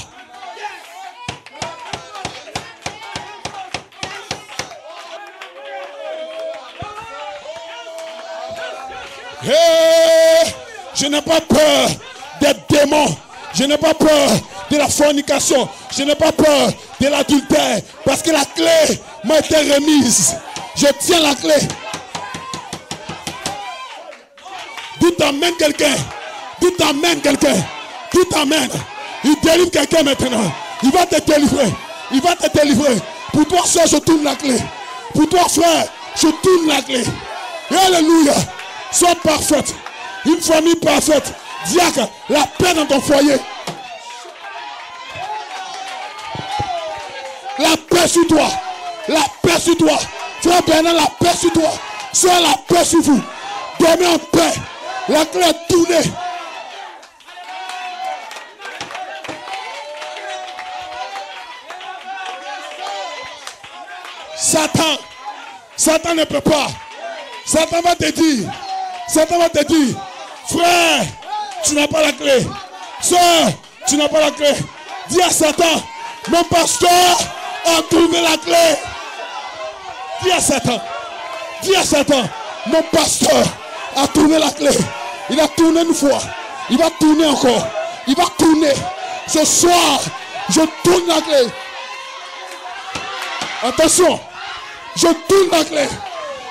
Hey, je n'ai pas peur des démons. Je n'ai pas peur de la fornication. Je n'ai pas peur de l'adultère. Parce que la clé m'a été remise. Je tiens la clé. Dites amen quelqu'un. Dites amen quelqu'un. Dites amen. Il délivre quelqu'un maintenant. Il va te délivrer. Il va te délivrer. Pour toi, soeur, je tourne la clé. Pour toi, frère, je tourne la clé. Alléluia. Sois parfaite. Une famille parfaite. Diacre, la paix dans ton foyer. La paix sur toi. La paix sur toi. Frère Bernard, la paix sur toi. Sois la paix sur vous. Dormez en paix. La clé est tournée. Satan ne peut pas. Satan va te dire, frère, tu n'as pas la clé. Sœur, tu n'as pas la clé. Dis à Satan, mon pasteur a trouvé la clé. Dis à Satan, mon pasteur a trouvé la clé. Il a tourné une fois, il va tourner encore, il va tourner. Ce soir, je tourne la clé. Attention, je tourne la clé.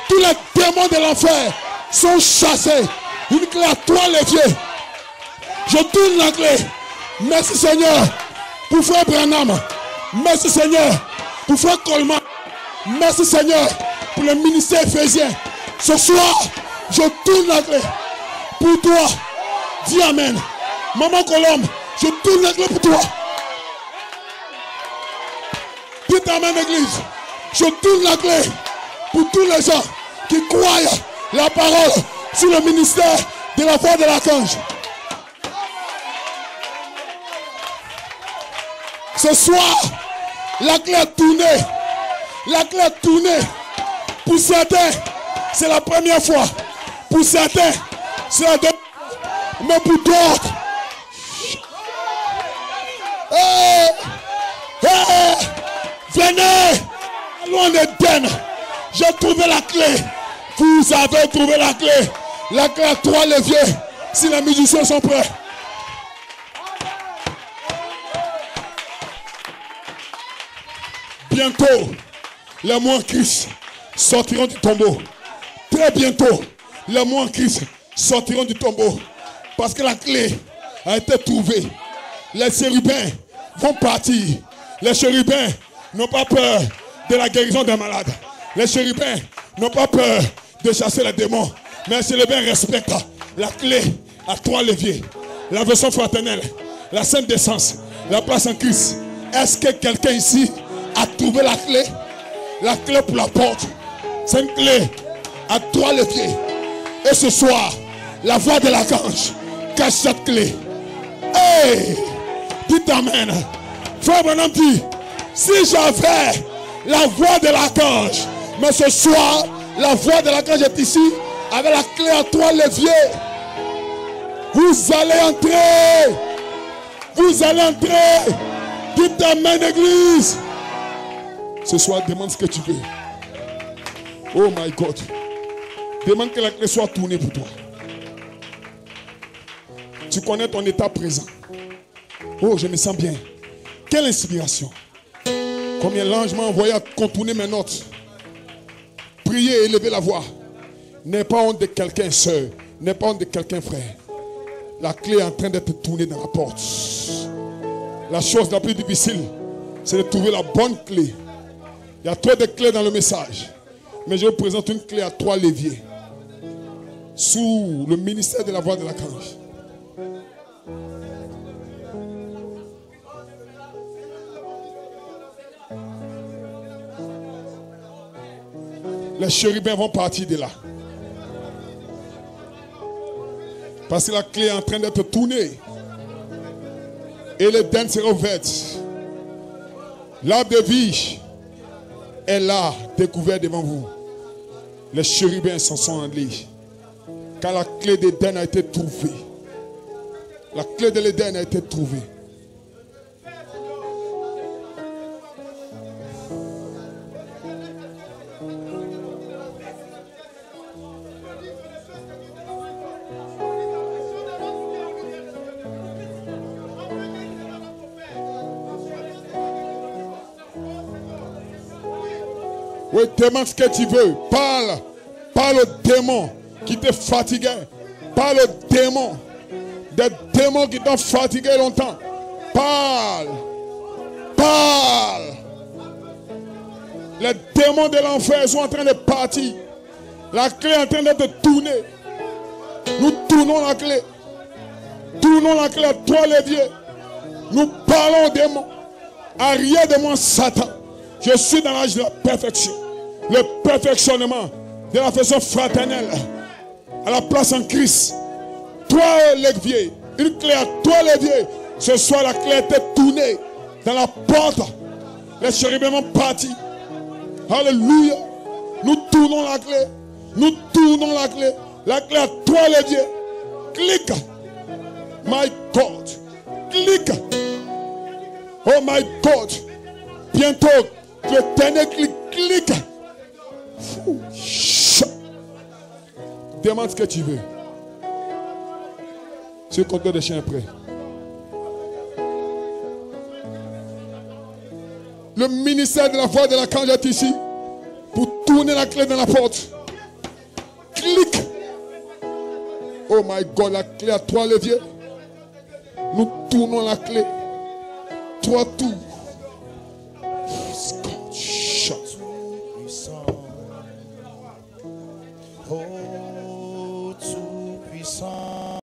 Tous les démons de l'enfer sont chassés. Une clé à 3 leviers. Je tourne la clé. Merci Seigneur pour frère Branham. Merci Seigneur pour frère Coleman. Merci Seigneur pour le ministère éphésien. Ce soir, je tourne la clé. Pour toi, dis amen. Maman Colombe, je tourne la clé pour toi. Dites amen église. Je tourne la clé pour tous les gens qui croient la parole sur le ministère de la voix de l'archange. Ce soir, la clé est tournée. La clé est tournée. Pour certains, c'est la première fois. Pour certains, c'est la deuxième fois. Mais pour d'autres, venez, loin d'Éden. J'ai trouvé la clé. Vous avez trouvé la clé. La clé à 3 leviers. Si les musiciens sont prêts. Bientôt, les mots en Christ sortiront du tombeau. Très bientôt, les mots en Christ sortiront du tombeau. Parce que la clé a été trouvée. Les chérubins vont partir. Les chérubins n'ont pas peur de la guérison des malades. Les chérubins n'ont pas peur de chasser les démons. Mais les chérubins respectent la clé à 3 leviers. La version fraternelle, la sainte décence, la place en Christ. Est-ce que quelqu'un ici a trouvé la clé? La clé pour la porte. C'est une clé à 3 leviers. Et ce soir, la voix de l'archange cache cette clé. Hey! Dites amen. Frère Branham dit, si j'avais la voix de l'archange, mais ce soir, la voix de l'archange est ici, avec la clé à 3 leviers. Vous allez entrer. Vous allez entrer. Dites amen, église. Ce soir, demande ce que tu veux. Oh my God. Demande que la clé soit tournée pour toi. Tu connais ton état présent. Oh, je me sens bien. Quelle inspiration. Combien l'ange m'a envoyé à contourner mes notes. Prier et élever la voix. N'aie pas honte de quelqu'un, soeur. N'aie pas honte de quelqu'un, frère. La clé est en train d'être tournée dans la porte. La chose la plus difficile, c'est de trouver la bonne clé. Il y a trop de clés dans le message. Mais je vous présente une clé à 3 leviers. Sous le ministère de la voix de l'archange. Les chérubins vont partir de là. Parce que la clé est en train d'être tournée. Et les dents seront ouvertes. L'arbre de vie est là, découvert devant vous. Les chérubins s'en sont allés. Car la clé d'Éden a été trouvée. La clé de l'Éden a été trouvée. Oui, demande ce que tu veux. Parle. Parle aux démons qui te fatiguaient. Parle aux démons. Des démons qui t'ont fatigué longtemps. Parle. Parle. Les démons de l'enfer sont en train de partir. La clé est en train de tourner. Nous tournons la clé. Tournons la clé à toi les vieux. Nous parlons aux démons. Arrière de moi, Satan. Je suis dans l'âge de la perfection. Le perfectionnement de la façon fraternelle. À la place en Christ. Toi les vieux. Une clé à toi les vieux. Ce soir la clé était tournée dans la porte. Les chérubins sont partis. Alléluia. Nous tournons la clé. Nous tournons la clé. La clé à toi les vieux. Clique. My God. Clique. Oh my God. Bientôt, le dernier clique. Demande ce que tu veux. Ce compteur de chien est prêt. Le ministère de la voix de la cage est ici pour tourner la clé dans la porte. Clique. Oh my God, la clé à toi, le vieux. Nous tournons la clé. 3 tours.